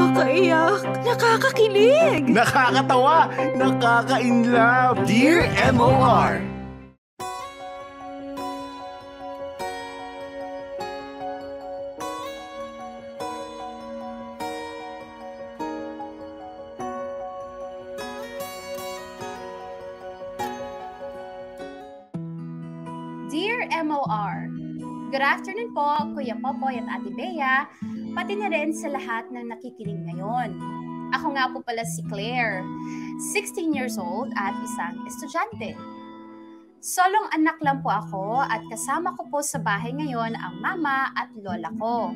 Nakakaiyak, nakakakilig, nakakatawa, nakaka-inlove. Dear MOR. Dear MOR, good afternoon po, Kuya Popoy at Ate Bea, pati na rin sa lahat ng nakikinig ngayon. Ako nga po pala si Claire, 16 years old at isang estudyante. Solong anak lang po ako at kasama ko po sa bahay ngayon ang mama at lola ko.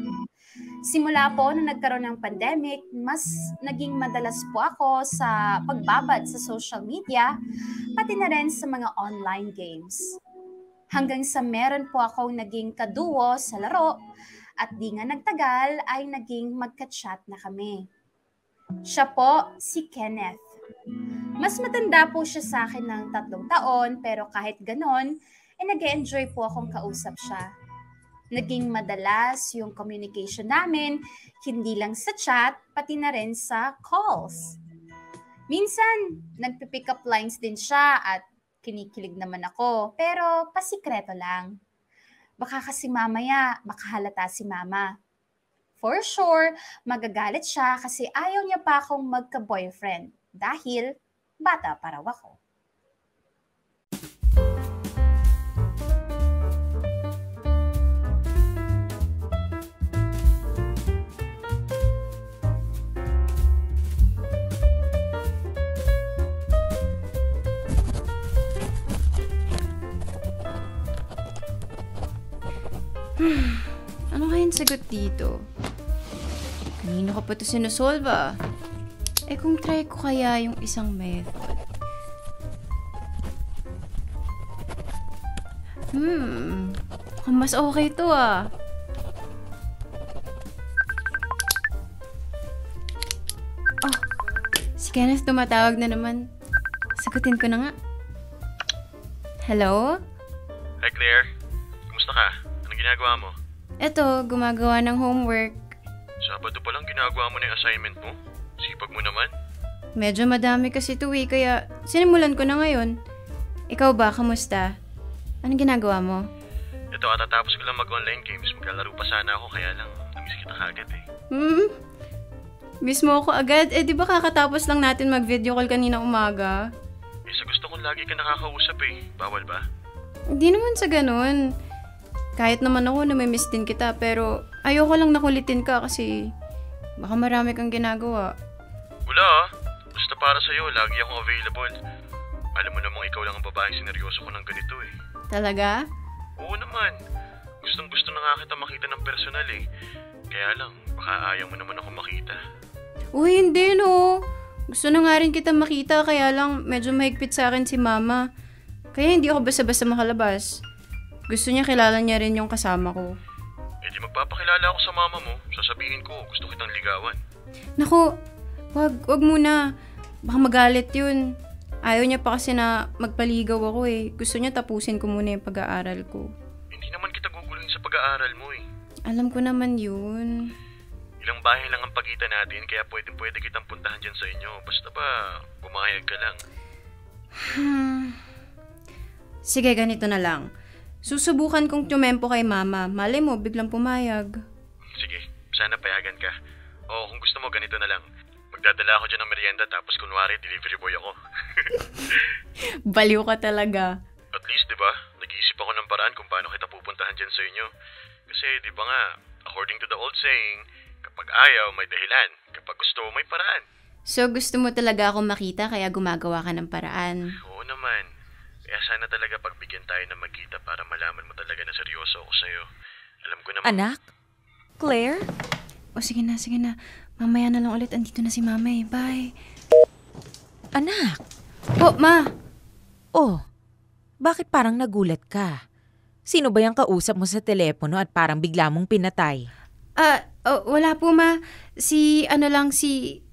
Simula po nung nagkaroon ng pandemic, mas naging madalas po ako sa pagbabad sa social media, pati na rin sa mga online games. Hanggang sa meron po akong naging kaduo sa laro at di nga nagtagal ay naging magka-chat na kami. Siya po si Kenneth. Mas matanda po siya sa akin ng 3 taon pero kahit ganon, nag-e-enjoy po akong kausap siya. Naging madalas yung communication namin, hindi lang sa chat, pati na rin sa calls. Minsan, nagpipick up lines din siya at kinikilig naman ako, pero pasikreto lang. Baka kasi mamaya, makahalata si mama. For sure, magagalit siya kasi ayaw niya pa akong magka-boyfriend dahil bata pa raw ako. Ano kayang sagot dito? Kanino ka pa ito sinusolve ah? Kung try ko kaya yung isang method. Mukhang mas okay to ah. Oh, si Kenneth tumatawag na naman. Sagutin ko na nga. Hello? Hi Claire, kumusta ka? Anong ginagawa mo? Eto, gumagawa ng homework. Sabado pa lang ginagawa mo na yung assignment mo? Sipag mo naman. Medyo madami kasi ito kaya sinimulan ko na ngayon. Ikaw ba, kamusta? Anong ginagawa mo? Ito, katatapos ko lang mag-online games. Maglalaro pa sana ako, kaya lang namiss kita kagad eh. Miss mo ako agad? Di ba kakatapos lang natin mag-video call kanina umaga? Sa gusto kong lagi ka nakakausap eh. Bawal ba? Hindi naman sa ganun. Kahit naman ako na may miss din kita, pero ayoko lang nakulitin ka kasi baka marami kang ginagawa. Wala ah. Basta para sa'yo, lagi akong available. Alam mo namang ikaw lang ang babaeng sineryoso ko ng ganito eh. Talaga? Oo naman. Gustong gusto na nga kita makita ng personal eh. Kaya lang, baka ayaw mo naman ako makita. Uy, hindi no. Gusto na nga rin kita makita, kaya lang medyo mahigpit sa akin si mama. Kaya hindi ako basta-basta makalabas. Gusto niya kilala niya rin yung kasama ko. Di magpapakilala ako sa mama mo. Sasabihin ko, gusto kitang ligawan. Naku, wag muna. Baka magalit yun. Ayaw niya pa kasi na magpaligaw ako eh. Gusto niya tapusin ko muna yung pag-aaral ko. Hindi naman kita guguluhin sa pag-aaral mo eh. Alam ko naman yun. Ilang bahay lang ang pagitan natin, kaya pwede kitang puntahan dyan sa inyo. Basta ba, pumayag ka lang. Sige, ganito na lang. Susubukan kong tumempo kay mama. Malay mo, biglang pumayag. Sige, sana payagan ka. O kung gusto mo, ganito na lang. Magdadala ako dyan ng merienda tapos kunwari delivery boy ako. Baliw ka talaga. At least, di ba, nag-iisip ako ng paraan kung paano kita pupuntahan dyan sa inyo. Kasi, di ba nga, according to the old saying, kapag ayaw, may dahilan. Kapag gusto, may paraan. So, gusto mo talaga akong makita kaya gumagawa ka ng paraan? Oo naman. Kaya sana talaga pagbigyan tayo ng magkita para malaman mo talaga na seryoso ako sa'yo. Alam ko naman... Anak? Claire? O sige na. Mamaya na lang ulit. Andito na si mama eh. Bye. Anak? Po, ma. Oh, bakit parang nagulat ka? Sino ba yung kausap mo sa telepono at parang bigla mong pinatay? Wala po ma. Si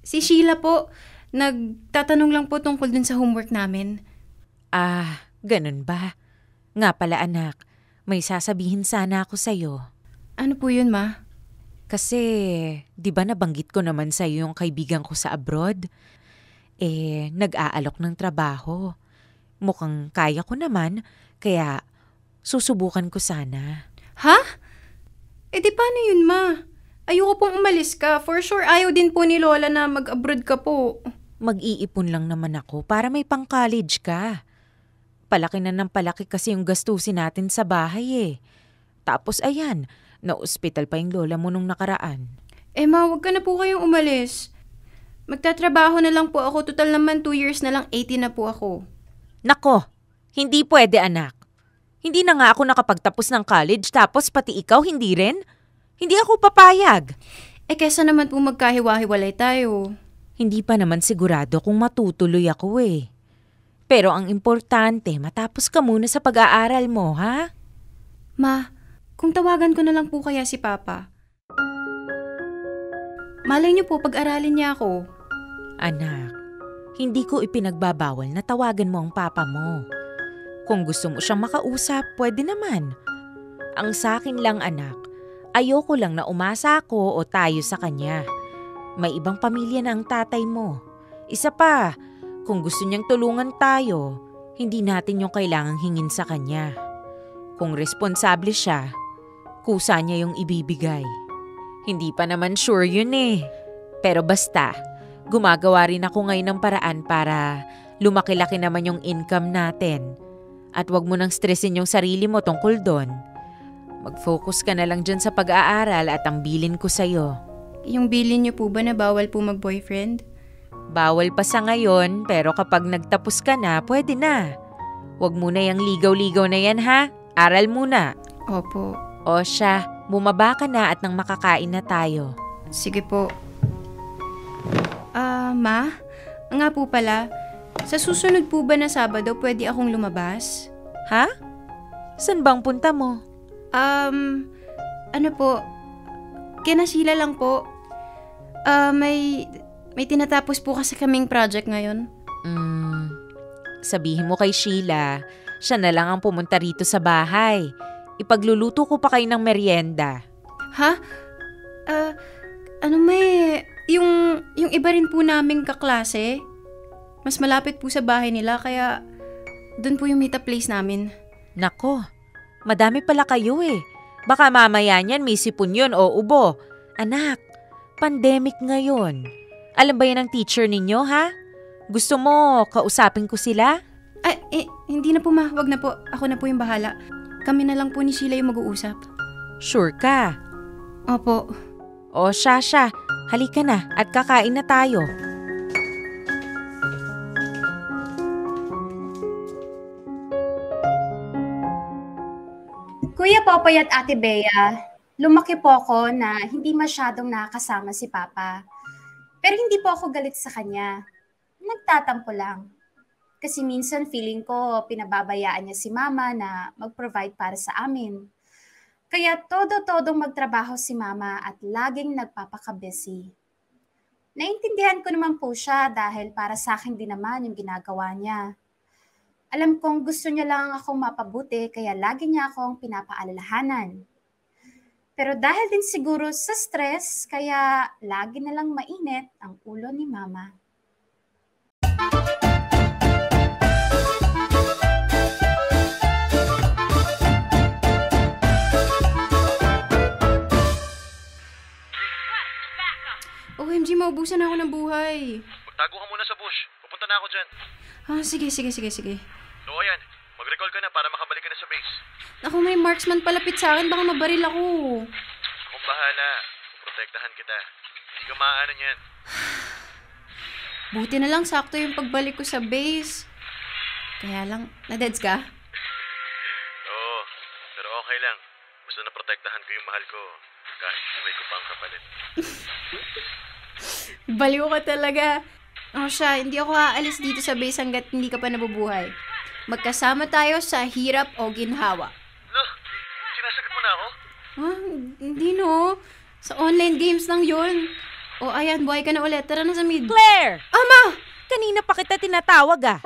Sheila po. Nagtatanong lang po tungkol dun sa homework namin. Ganun ba? Nga pala anak, may sasabihin sana ako sa'yo. Ano po yun ma? Kasi, di ba nabanggit ko naman sa'yo yung kaibigan ko sa abroad? Nag-aalok ng trabaho. Mukhang kaya ko naman, kaya susubukan ko sana. Ha? Di paano yun, Ma? Ayoko pong umalis ka. For sure, ayaw din po ni Lola na mag-abroad ka po. Mag-iipon lang naman ako para may pang-college ka. Palaki na ng palaki kasi yung gastusin natin sa bahay eh. Tapos ayan, na-ospital pa yung lola mo nung nakaraan. Ma, wag ka na po kayong umalis. Magtatrabaho na lang po ako. Total naman 2 years na lang, 18 na po ako. Nako, hindi pwede anak. Hindi na nga ako nakapagtapos ng college tapos pati ikaw hindi rin? Hindi ako papayag. Kesa naman po magkahiwa-hiwalay tayo. Hindi pa naman sigurado kung matutuloy ako eh. Pero ang importante, matapos ka muna sa pag-aaral mo, ha? Ma, kung tawagan ko na lang po kaya si Papa. Malay niyo po pag-aralin niya ako. Anak, hindi ko ipinagbabawal na tawagan mo ang papa mo. Kung gusto mo siyang makausap, pwede naman. Ang sakin lang anak, ayoko lang na umasa ako o tayo sa kanya. May ibang pamilya na ang tatay mo. Isa pa, kung gusto niyang tulungan tayo, hindi natin yung kailangang hingin sa kanya. Kung responsable siya, kusa niya yung ibibigay. Hindi pa naman sure yun eh. Pero basta, gumagawa rin ako ngayon ng paraan para lumaki-laki naman yung income natin. At wag mo nang stressin yung sarili mo tungkol doon. Mag-focus ka na lang dyan sa pag-aaral at ang bilin ko sa'yo. Yung bilin niyo po ba na bawal po mag-boyfriend? Bawal pa sa ngayon, pero kapag nagtapos ka na, pwede na. Huwag muna yung ligaw-ligaw na yan ha. Aral muna. Opo. O siya, bumaba ka na at nang makakain na tayo. Sige po. Ma? Nga po pala, sa susunod po ba na Sabado pwede akong lumabas? Ha? San bang punta mo? Ano po? Kina Sheila lang po. May tinatapos po kasi kaming project ngayon. Sabihin mo kay Sheila, siya na lang ang pumunta rito sa bahay. Ipagluluto ko pa kayo ng merienda. Ha? Yung iba rin po naming kaklase, mas malapit po sa bahay nila, kaya doon po yung meet-up place namin. Nako, madami pala kayo eh. Baka mamaya niyan may sipon yun o ubo. Anak, pandemic ngayon. Alam ba yan ang teacher ninyo, ha? Gusto mo kausapin ko sila? Hindi na po ma, wag na po. Ako na po yung bahala. Kami na lang po ni Sheila yung mag-uusap. Sure ka? Opo. O siya, halika na at kakain na tayo. Kuya Popoy at Ate Bea, lumaki po ako na hindi masyadong nakakasama si Papa. Pero hindi po ako galit sa kanya. Nagtatampo lang. Kasi minsan feeling ko pinababayaan niya si Mama na mag-provide para sa amin. Kaya todo-todong magtrabaho si Mama at laging nagpapaka-busy. Naintindihan ko naman po siya dahil para sa akin din naman yung ginagawa niya. Alam kong gusto niya lang akong mapabuti kaya lagi niya akong pinapaalalahanan. Pero dahil din siguro sa stress, kaya lagi na lang mainit ang ulo ni Mama. OMG, maubusan na ako ng buhay. Magtago ka muna sa bush. Pupunta na ako dyan. Sige. So ayan, mag-recall ka na para makabalik ka na sa base. Ako, may marksman palapit sa akin. Baka mabaril ako. Akong bahala. Protektahan kita. Hindi ka maaano niyan. Buti na lang sakto yung pagbalik ko sa base. Kaya lang, na-deads ka? Oo, pero okay lang. Basta naprotektahan ko yung mahal ko. Kahit buhay ko pa ang kapalit. Baliw ka talaga. Siya, hindi ako aalis dito sa base hanggat hindi ka pa nabubuhay. Magkasama tayo sa hirap o ginhawa. No, sinasagot mo na ako? Hindi no. Sa online games lang yun. Ayan, buhay ka na ulit. Tara na sa mid. Claire! Ama! Kanina pa kita tinatawag ah.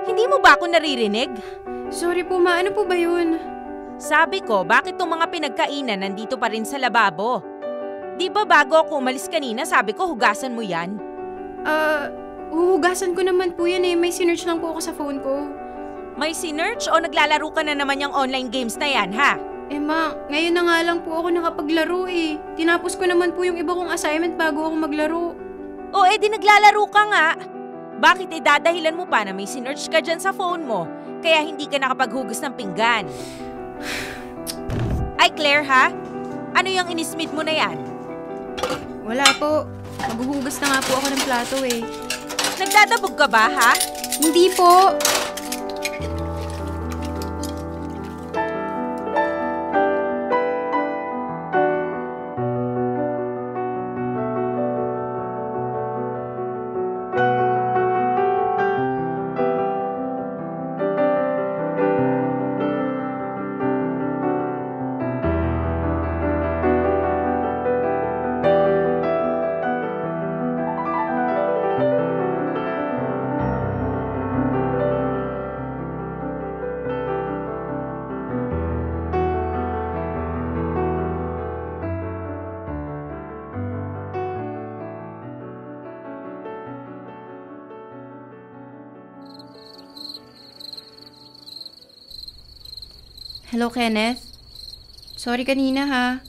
Hindi mo ba ako naririnig? Sorry po ma, ano po ba yun? Sabi ko, bakit tong mga pinagkainan nandito pa rin sa lababo? Di ba bago ako umalis kanina, sabi ko hugasan mo yan? Huhugasan ko naman po yan eh. May sinearch lang po ako sa phone ko. May sinearch o naglalaro ka na naman yung online games na yan, ha? Ma, ngayon na nga lang po ako nakapaglaro eh. Tinapos ko naman po yung iba kong assignment bago ako maglaro. O di naglalaro ka nga. Bakit idadahilan mo pa na may sinearch ka dyan sa phone mo, kaya hindi ka nakapaghugas ng pinggan? Ay Claire ha? Ano yung inismit mo na yan? Wala po. Maghuhugas na nga po ako ng plato eh. Nagdadabog ka ba ha? Hindi po. Hello, Kenneth? Sorry kanina ha.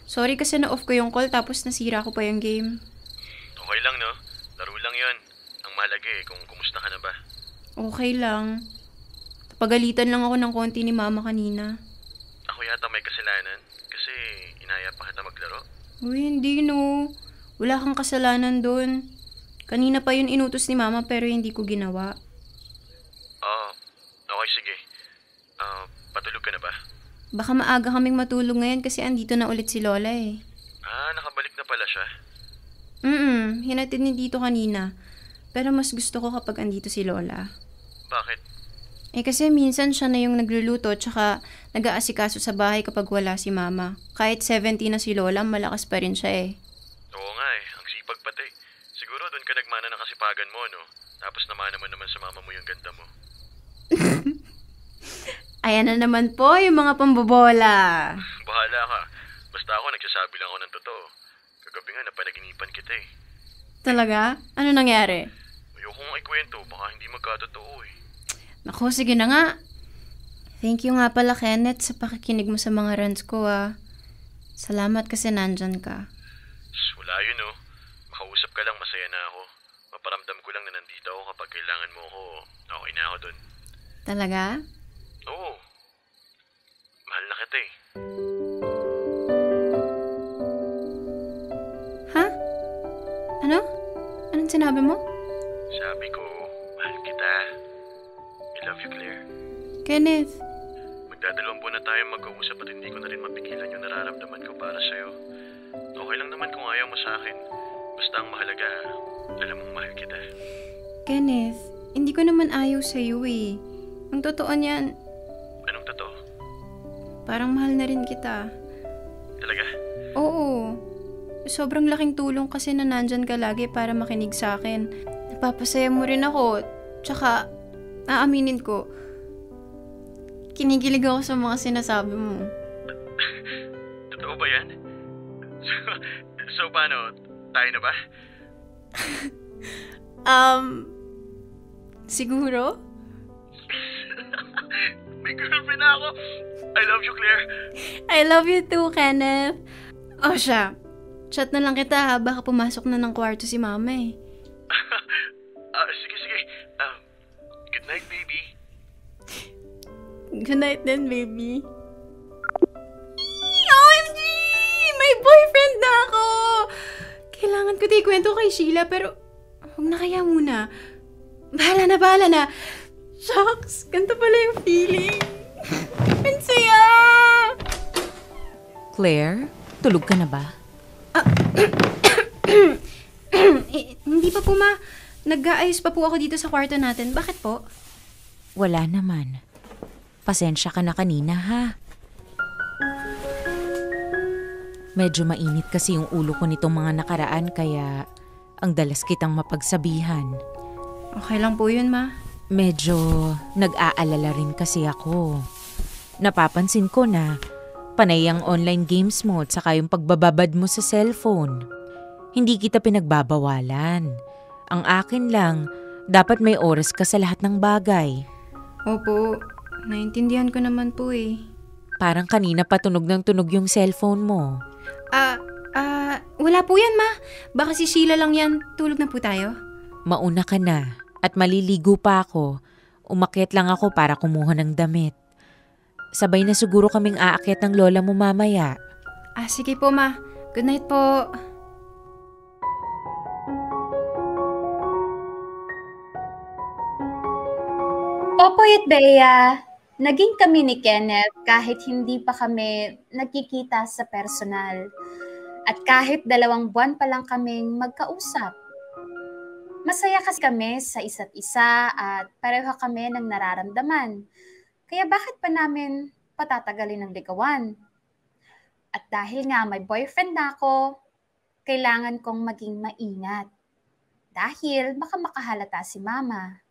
Sorry kasi na-off ko yung call tapos nasira ko pa yung game. Okay lang, no? Laro lang yon. Ang mahalaga kung kumusta ka na ba? Okay lang. Pagalitan lang ako ng konti ni Mama kanina. Ako yata may kasalanan kasi inaya pa kita maglaro. Uy, hindi no. Wala kang kasalanan doon. Kanina pa yun inutos ni Mama pero hindi ko ginawa. Okay, sige. Patulog ka na ba? Baka maaga kaming matulog ngayon kasi andito na ulit si Lola eh. Nakabalik na pala siya. Hinatid ni dito kanina. Pero mas gusto ko kapag andito si Lola. Bakit? Kasi minsan siya na yung nagluluto tsaka nag-aasikaso sa bahay kapag wala si Mama. Kahit 70 na si Lola, malakas pa rin siya eh. Oo nga ang sipag pati. Siguro doon ka nagmana ng kasipagan mo, no? Tapos namana naman sa mama mo yung ganda mo. Ayan na naman po yung mga pambobola. Bahala ka. Basta ako nagsasabi lang ako ng totoo. Kagabi nga napanaginipan kita eh. Talaga? Ano nangyari? Ayoko nga ikwento, baka hindi magkatotoo eh. Naku, sige na nga. Thank you nga pala, Kenneth, sa pakikinig mo sa mga rants ko Salamat kasi nandyan ka. Wala yun Makausap ka lang, masaya na ako. Maparamdam ko lang na nandito ako kapag kailangan mo ako. Okay na ako dun. Talaga? Oo. Mahal na kita eh. Ha? Ano? Anong sinabi mo? Sabi ko, mahal kita. I love you, Claire. Kenneth. Magdadalawang buwan na tayo magkausap at hindi ko na rin mapigilan yung nararamdaman ko para sa'yo. Okay lang naman kung ayaw mo sa akin. Basta ang mahalaga, alam mong mahal kita. Kenneth, hindi ko naman ayaw sa'yo eh. Ang totoo niyan, anong totoo? parang mahal na rin kita. Talaga? Oo. Sobrang laking tulong kasi na nandyan ka lagi para makinig sa akin. Napapasaya mo rin ako. Tsaka, aaminin ko, kinikilig ako sa mga sinasabi mo. Totoo ba yan? So paano? Tayo na ba? Siguro? May girlfriend na ako. I love you, Claire. I love you too, Kenneth. O siya, chat na lang kita ha. Baka pumasok na ng kwarto si Mama eh. Sige. Good night, baby. Good night then, baby. OMG! May boyfriend na ako! Kailangan ko tayo kwento kay Sheila pero huwag na kaya muna. Bahala na. Shucks, ganito pala yung feeling. Ang saya! Claire, tulog ka na ba? Hindi pa po ma. Nag-aayos pa po ako dito sa kwarto natin. Bakit po? Wala naman. Pasensya ka na kanina ha. Medyo mainit kasi yung ulo ko nitong mga nakaraan kaya ang dalas kitang mapagsabihan. Okay lang po yun, ma. Medyo nag-aalala rin kasi ako. Napapansin ko na panay ang online games mo at saka yung pagbababad mo sa cellphone. Hindi kita pinagbabawalan. Ang akin lang, dapat may oras ka sa lahat ng bagay. Opo, naintindihan ko naman po eh. Parang kanina pa tunog ng tunog yung cellphone mo. Wala po yan, ma. Baka si Sheila lang yan. Tulog na po tayo. Mauna ka na at maliligo pa ako. Umakyat lang ako para kumuha ng damit. Sabay na siguro kaming aakyat ng lola mo mamaya. Sige po, ma. Good night po. Popoy at Bea, naging kami ni Kenneth kahit hindi pa kami nagkikita sa personal. At kahit 2 buwan pa lang kaming magkausap. Masaya kasi kami sa isa't isa at pareho kami ng nararamdaman. Kaya bakit pa namin patatagalin ng ligawan? At dahil nga may boyfriend na ako, kailangan kong maging maingat. Dahil baka makahalata si mama.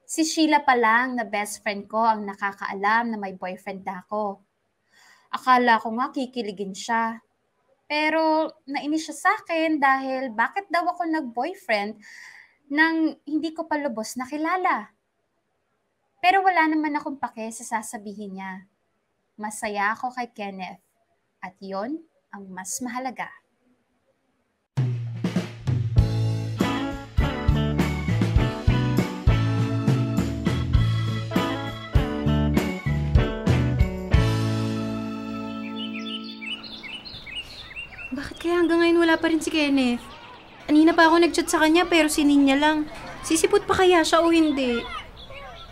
Si Sheila pa lang na best friend ko ang nakakaalam na may boyfriend na ako. Akala ko nga kikiligin siya. Pero nainis siya sa akin dahil bakit daw ako nag-boyfriend nang hindi ko pa lubos nakilala. Pero wala naman akong pake sa sasabihin niya. Masaya ako kay Kenneth. At yon ang mas mahalaga. Bakit kaya hanggang ngayon wala pa rin si Kenneth? Kanina pa ako nag-chat sa kanya pero sinin niya lang. Sisipot pa kaya siya o hindi?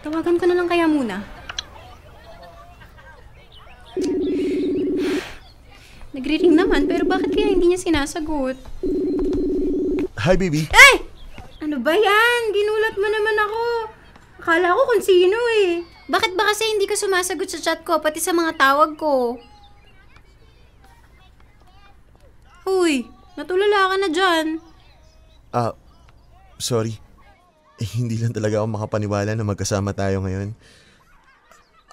Tawagan ko na lang kaya muna. Nagre-ring naman pero bakit kaya hindi niya sinasagot? Hi, baby. Ay! Ano ba yan? Ginulat mo naman ako. Akala ko kung sino eh. Bakit ba kasi hindi ka sumasagot sa chat ko pati sa mga tawag ko? Uy, natulala ka na dyan. Sorry. Hindi lang talaga ako makapaniwala na magkasama tayo ngayon.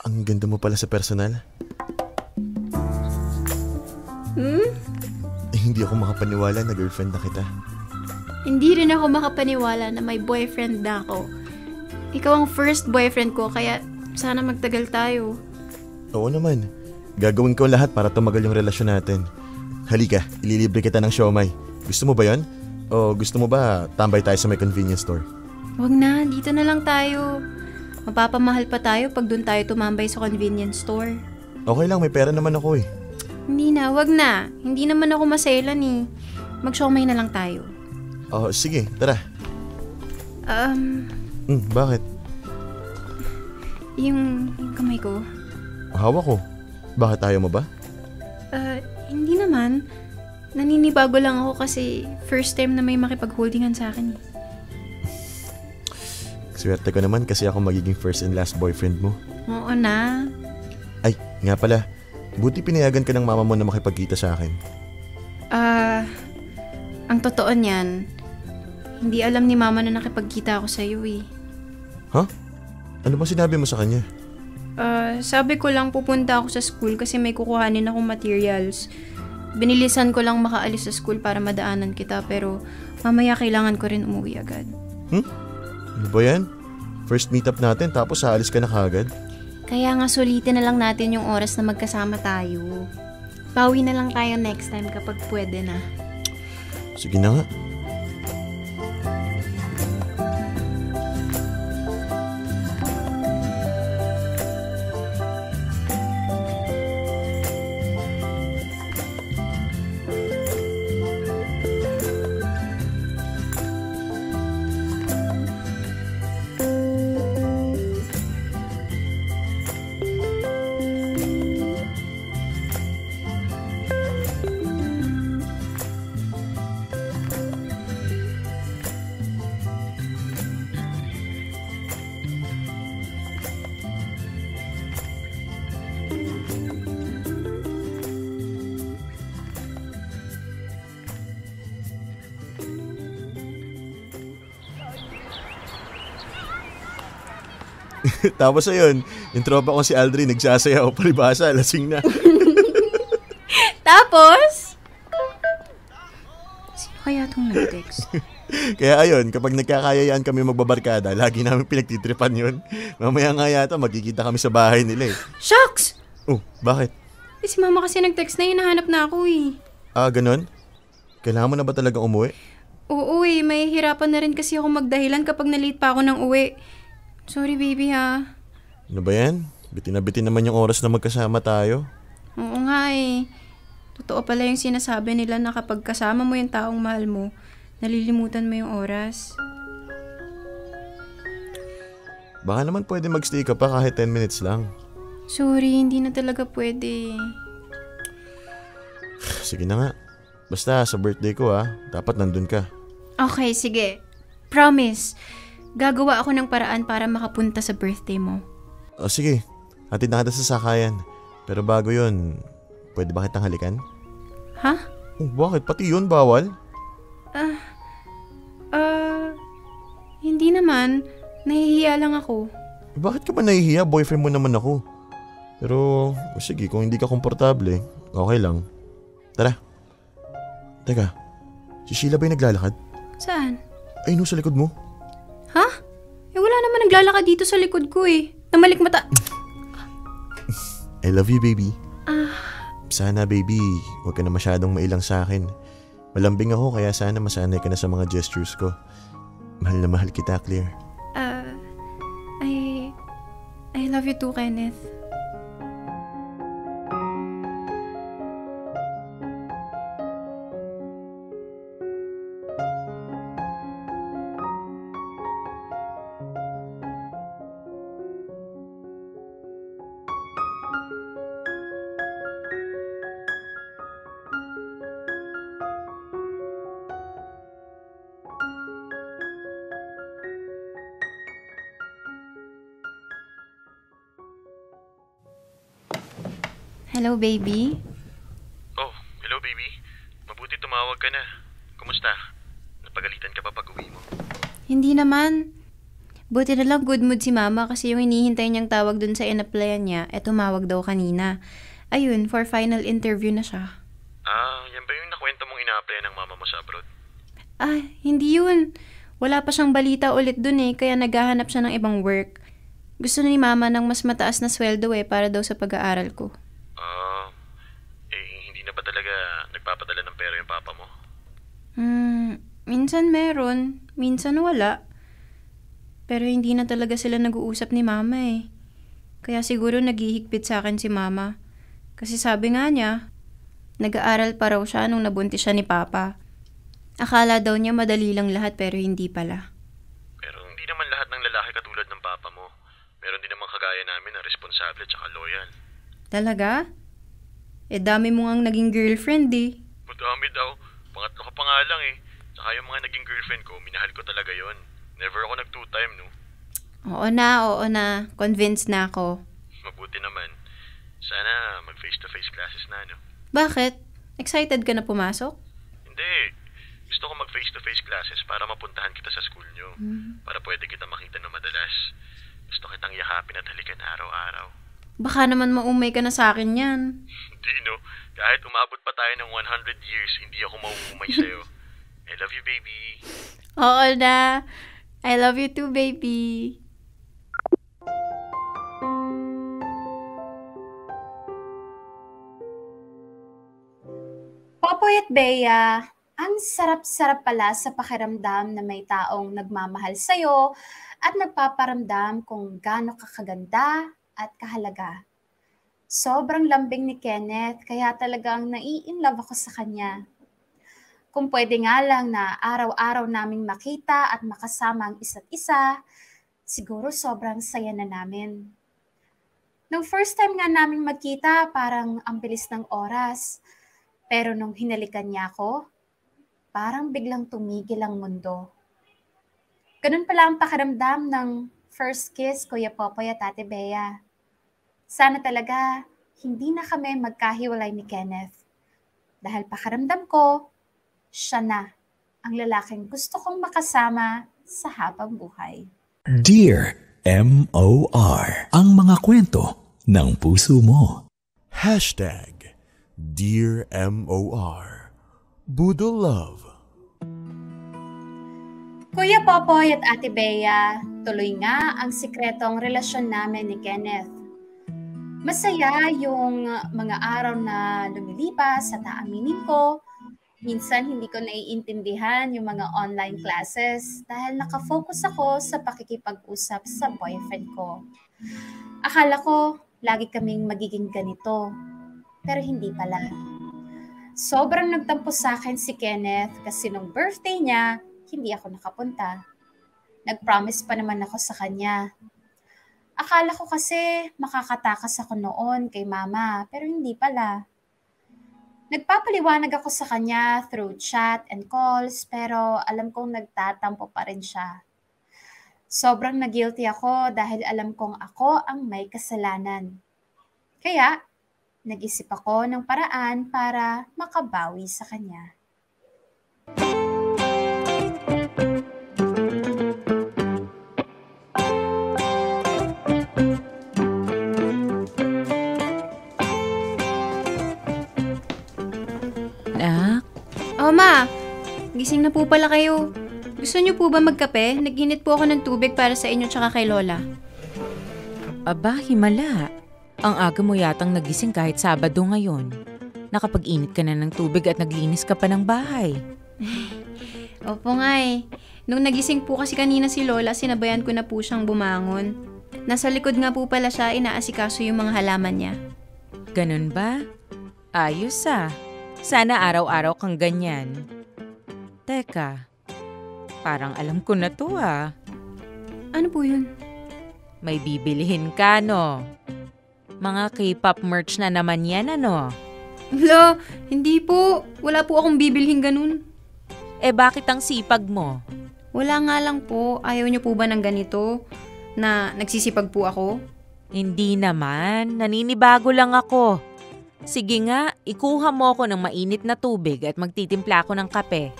Ang ganda mo pala sa personal. Hindi ako makapaniwala na girlfriend na kita. Hindi rin ako makapaniwala na may boyfriend na ako. Ikaw ang first boyfriend ko kaya sana magtagal tayo. Oo naman. Gagawin ko lahat para tumagal yung relasyon natin. Halika, ililibre kita ng siomay. Gusto mo ba yon? O gusto mo ba tambay tayo sa may convenience store? Wag na, dito na lang tayo. Mapapamahal pa tayo pag doon tayo tumambay sa convenience store. Okay lang, may pera naman ako eh. Hindi na, wag na. Hindi naman ako maselan eh. Mag-siomay na lang tayo. Sige, tara. Bakit? Yung kamay ko. Hawak ko. Bakit ayaw mo ba? Hindi naman. Naninibago lang ako kasi first time na may makipag-holdingan sa akin. Swerte ko naman kasi ako magiging first and last boyfriend mo. Oo na. Ay, nga pala. Buti pinayagan ka ng mama mo na makipagkita sa akin. Ang totoo niyan, hindi alam ni mama na nakipagkita ako sa iyo eh. Huh? Ano ba sinabi mo sa kanya? Sabi ko lang pupunta ako sa school kasi may kukuhanin akong materials. Binilisan ko lang makaalis sa school para madaanan kita pero mamaya kailangan ko rin umuwi agad. Ano ba yan? First meetup natin tapos aalis ka na kagad? Kaya nga sulitin na lang natin yung oras na magkasama tayo. Bawi na lang tayo next time kapag pwede na. Sige na nga. Tapos ayun, yung tropa ko si Aldrin nagsasayaw, palibasa, lasing na. Tapos? Sino kaya itong nag-text? Kaya ayun, kapag nagkakayayaan kami magbabarkada, lagi namin pinagtitripan yun. Mamaya nga yata, magkikita kami sa bahay nila eh. Shucks! Oh, bakit? Si mama kasi nag-text na hinahanap na ako eh. Ah, ganun? Kailangan mo na ba talagang umuwi? Oo eh, may hirapan na rin kasi ako magdahilan kapag na-late pa ako ng uwi. Sorry baby ha. Ano ba yan? Bitin na bitin naman yung oras na magkasama tayo. Oo nga eh. Totoo pala yung sinasabi nila na kapag kasama mo yung taong mahal mo, nalilimutan mo yung oras. Baka naman pwede magstay ka pa kahit 10 minutes lang. Sorry, hindi na talaga pwede. Sige na nga. Basta sa birthday ko dapat nandun ka. Okay, sige. Promise. Gagawa ako ng paraan para makapunta sa birthday mo. O sige, hatid na kita sa sakayan. Pero bago yun, pwede ba kitang halikan? Ha? Oh, bakit? Pati yun, bawal? Hindi naman. Nahihiya lang ako. Bakit ka ba nahihiya? Boyfriend mo naman ako. Pero, sige, kung hindi ka komportable, okay lang. Tara. Teka, si Sheila ba yung naglalakad? Saan? Ay, no, sa likod mo. Ha? Eh wala naman naglalakad dito sa likod ko eh. Namalik mata. I love you, baby. Sana, baby, huwag ka na masyadong mailang sa akin. Malambing ako, kaya sana masanay ka na sa mga gestures ko. Mahal na mahal kita, Claire. I love you too, Kenneth. Hello, baby. Oh, hello, baby. Mabuti tumawag ka na. Kumusta? Napagalitan ka pa pag uwi mo? Hindi naman. Buti na lang good mood si mama kasi yung hinihintay niyang tawag dun sa in-applyan niya, tumawag daw kanina. Ayun, for final interview na siya. Yan ba yung nakwento mong ina-applyan ng mama mo sa abroad? Hindi yun. Wala pa siyang balita ulit dun kaya naghahanap siya ng ibang work. Gusto ni mama ng mas mataas na sweldo para daw sa pag-aaral ko. Hindi na ba talaga nagpapadala ng pera yung papa mo? Minsan meron, minsan wala. Pero hindi na talaga sila nag-uusap ni mama Kaya siguro naghihigpit sa akin si mama. Kasi sabi nga niya, nag-aaral pa raw siya nung nabuntis siya ni papa. Akala daw niya madali lang lahat pero hindi pala. Pero hindi naman lahat ng lalaki katulad ng papa mo. Meron din naman kagaya namin na responsable at loyal. Talaga? Dami mo ngang naging girlfriend Madami daw. Pangatlo ka pa nga lang Tsaka yung mga naging girlfriend ko, minahal ko talaga yon. Never ako nag-two-time, no? Oo na. Convinced na ako. Mabuti naman. Sana mag-face-to-face classes na, no? Bakit? Excited ka na pumasok? Hindi. Gusto ko mag-face-to-face classes para mapuntahan kita sa school nyo. Para pwede kita makita na madalas. Gusto kitang yakapin at halikan araw-araw. Baka naman maumay ka na sa akin yan. Hindi, no? Kahit umabot pa tayo ng 100 years, hindi ako mauumay sa'yo. I love you, baby. Oo na. I love you too, baby. Popoy at Bea, ang sarap-sarap pala sa pakiramdam na may taong nagmamahal sa'yo at nagpaparamdam kung gaano ka kaganda at kahalaga. Sobrang lambing ni Kenneth kaya talagang nai-inlove ako sa kanya. Kung pwede nga lang na araw-araw naming makita at makasama ang isa't isa, siguro sobrang saya na namin. Nung first time nga naming magkita, parang ang bilis ng oras. Pero nung hinalikan niya ako, parang biglang tumigil ang mundo. Ganun pala ang pakiramdam ng first kiss, Kuya Popoy at Ate Bea. Sana talaga hindi na kami magkahiwalay ni Kenneth. Dahil pakiramdam ko, siya na ang lalaking gusto kong makasama sa habang buhay. Dear MOR. Ang mga kwento ng puso mo. Dear MOR. Boodle Love. Kuya Popoy at Ate Bea, tuloy nga ang sikretong relasyon namin ni Kenneth. Masaya yung mga araw na lumilipas at aaminin ko, minsan hindi ko naiintindihan yung mga online classes dahil nakafocus ako sa pakikipag-usap sa boyfriend ko. Akala ko lagi kaming magiging ganito, pero hindi pala. Sobrang nagtampo sa akin si Kenneth kasi nung birthday niya, hindi ako nakapunta. Nag-promise pa naman ako sa kanya. Akala ko kasi makakatakas ako noon kay mama, pero hindi pala. Nagpapaliwanag ako sa kanya through chat and calls, pero alam kong nagtatampo pa rin siya. Sobrang na-guilty ako dahil alam kong ako ang may kasalanan. Kaya, nag-isip ako ng paraan para makabawi sa kanya. Ma, gising na po pala kayo. Gusto niyo po ba magkape? Nag-init po ako ng tubig para sa inyo tsaka kay Lola. Aba, himala. Ang aga mo yatang nagising kahit Sabado ngayon. Nakapag-init ka na ng tubig at naglinis ka pa ng bahay. Opo nga eh. Nung nagising po kasi kanina si Lola, sinabayan ko na po siyang bumangon. Nasa likod nga po pala siya, inaasikaso yung mga halaman niya. Ganun ba? Ayos ah. Sana araw-araw kang ganyan. Teka, parang alam ko na to ah. Ano po yun? May bibilihin ka, no? Mga K-pop merch na naman yan, ano? Wala, hindi po. Wala po akong bibilhin ganun. Eh bakit ang sipag mo? Wala nga lang po. Ayaw niyo po ba ng ganito? Na nagsisipag po ako? Hindi naman. Naninibago lang ako. Sige nga, ikuha mo ako ng mainit na tubig at magtitimpla ako ng kape.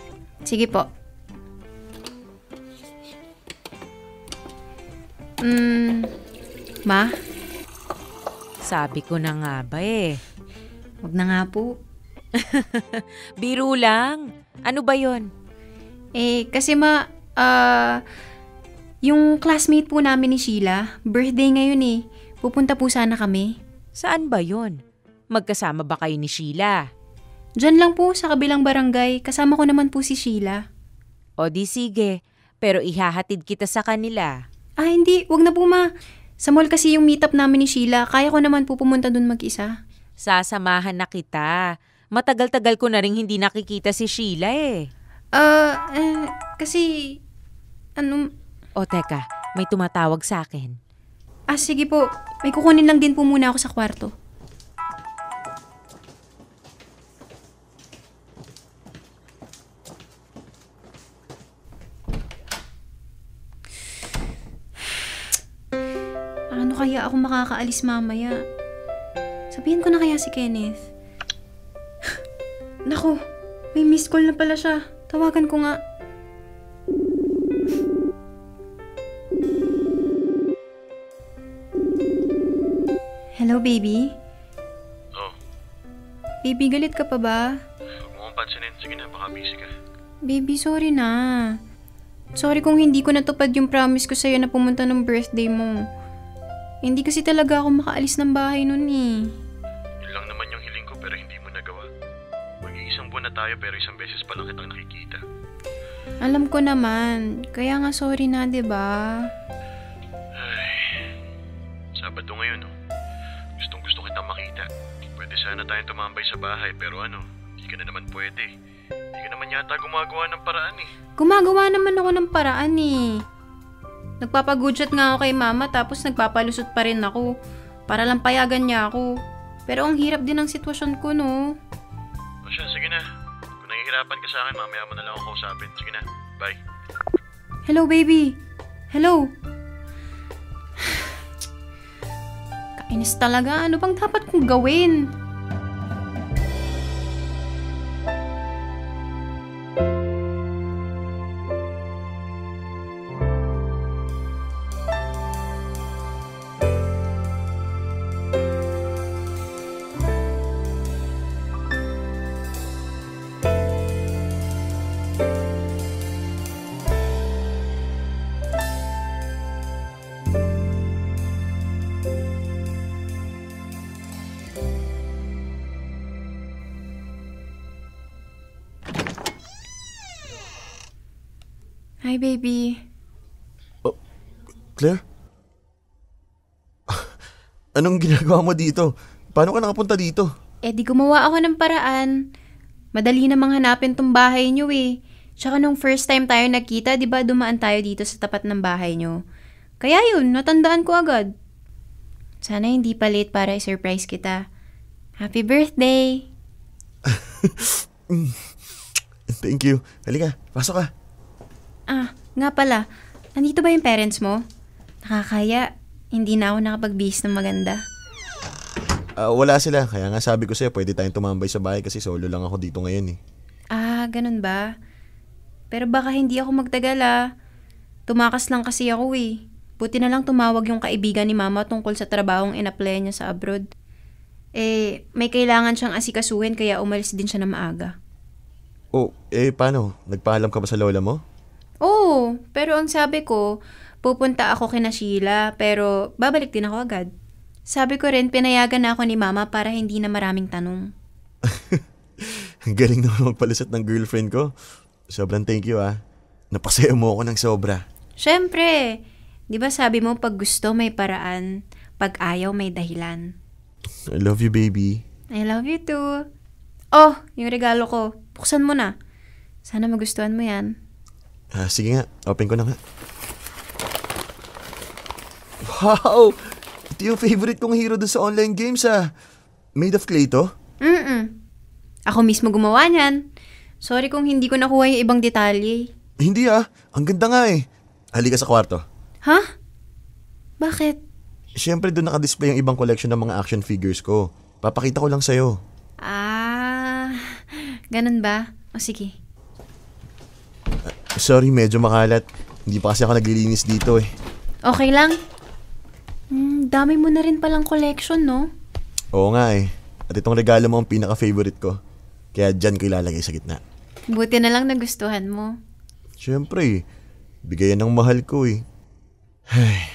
Sige po. Ma? Sabi ko na nga ba eh. Wag na nga po. Biro lang. Ano ba yon? Kasi yung classmate po namin ni Sheila, birthday ngayon eh. Pupunta po sana kami. Saan ba yon? Magkasama ba kayo ni Sheila? Diyan lang po sa kabilang barangay. Kasama ko naman po si Sheila. O di sige, pero ihahatid kita sa kanila. Hindi. Wag na po ma. Sa mall kasi yung meetup namin ni Sheila. Kaya ko naman po pumunta dun mag-isa. Sasamahan na kita. Matagal-tagal ko na rin hindi nakikita si Sheila eh. Kasi... O teka, may tumatawag sa akin. Sige po. May kukunin lang din po muna ako sa kwarto. Ano kaya ako makakaalis mamaya? Sabihin ko na kaya si Kenneth. Naku, may missed call na pala siya. Tawagan ko nga. Hello, baby? Oh. Baby, galit ka pa ba? Huwag mo kong pansinin. Sige na, baka busy ka. Baby, sorry na. Sorry kung hindi ko natupad yung promise ko sa'yo na pumunta ng birthday mo. Hindi kasi talaga ako makaalis ng bahay nun eh. Yun lang naman yung hiling ko pero hindi mo nagawa. Mag-iisang buwan na tayo pero isang beses pa lang kitang nakikita. Alam ko naman. Kaya nga sorry na, diba? Ay, Sabado ngayon oh. Gustong-gusto kitang makita. Pwede sana tayong tumambay sa bahay pero hindi ka na naman pwede. Hindi ka naman yata gumagawa ng paraan eh. Gumagawa naman ako ng paraan eh. Nagpapagudget nga ako kay mama tapos nagpapalusot pa rin ako. Para lang payagan niya ako. Pero ang hirap din ng sitwasyon ko, no? O siya, sige na. Kung nahihirapan ka sa akin, mamaya mo na lang ako kausapin. Sige na, bye. Hello, baby. Hello. Kainis talaga. Ano bang dapat kong gawin? Hi, baby. Claire? Anong ginagawa mo dito? Paano ka nakapunta dito? Di gumawa ako ng paraan. Madali namang hanapin tong bahay niyo eh. Tsaka nung first time tayo nagkita, di ba dumaan tayo dito sa tapat ng bahay niyo? Kaya yun, natandaan ko agad. Sana hindi pa late para i-surprise kita. Happy birthday! Thank you. Halika, pasok ka. Nga pala, nandito ba yung parents mo? Nakakaya, hindi na ako nakapag-bihis ng maganda. Wala sila, kaya nga sabi ko sa'yo, pwede tayong tumambay sa bahay kasi solo lang ako dito ngayon eh. Ganun ba? Pero baka hindi ako magtagal Tumakas lang kasi ako eh. Buti na lang tumawag yung kaibigan ni mama tungkol sa trabahong in-apply niya sa abroad. May kailangan siyang asikasuhin kaya umalis din siya na maaga. Paano? Nagpaalam ka ba sa lola mo? Oo, pero ang sabi ko, pupunta ako kina Sheila pero babalik din ako agad. Sabi ko rin, pinayagan na ako ni mama para hindi na maraming tanong. Galing naman magpalusot ng girlfriend ko. Sobrang thank you Napasaya mo ako ng sobra. Syempre, di ba sabi mo pag gusto may paraan, pag ayaw may dahilan. I love you, baby. I love you too. Yung regalo ko, buksan mo na. Sana magustuhan mo yan. Sige nga, open ko na nga. Wow! Ito yung favorite kong hero dun sa online games Made of clay to? Ako mismo gumawa niyan. Sorry kung hindi ko nakuha yung ibang detalye. Hindi ang ganda nga eh. Halika sa kwarto. Ha? Bakit? Siyempre doon nakadisplay ang ibang collection ng mga action figures ko. Papakita ko lang sa'yo. Ganun ba? O sige. Sorry, medyo makalat. Hindi pa kasi ako naglilinis dito eh. Okay lang. Dami mo na rin palang collection, no? Oo nga eh. At itong regalo mo ang pinaka-favorite ko. Kaya dyan ko ilalagay sa gitna. Buti na lang nagustuhan mo. Siyempre, bigayan ng mahal ko eh. Ay,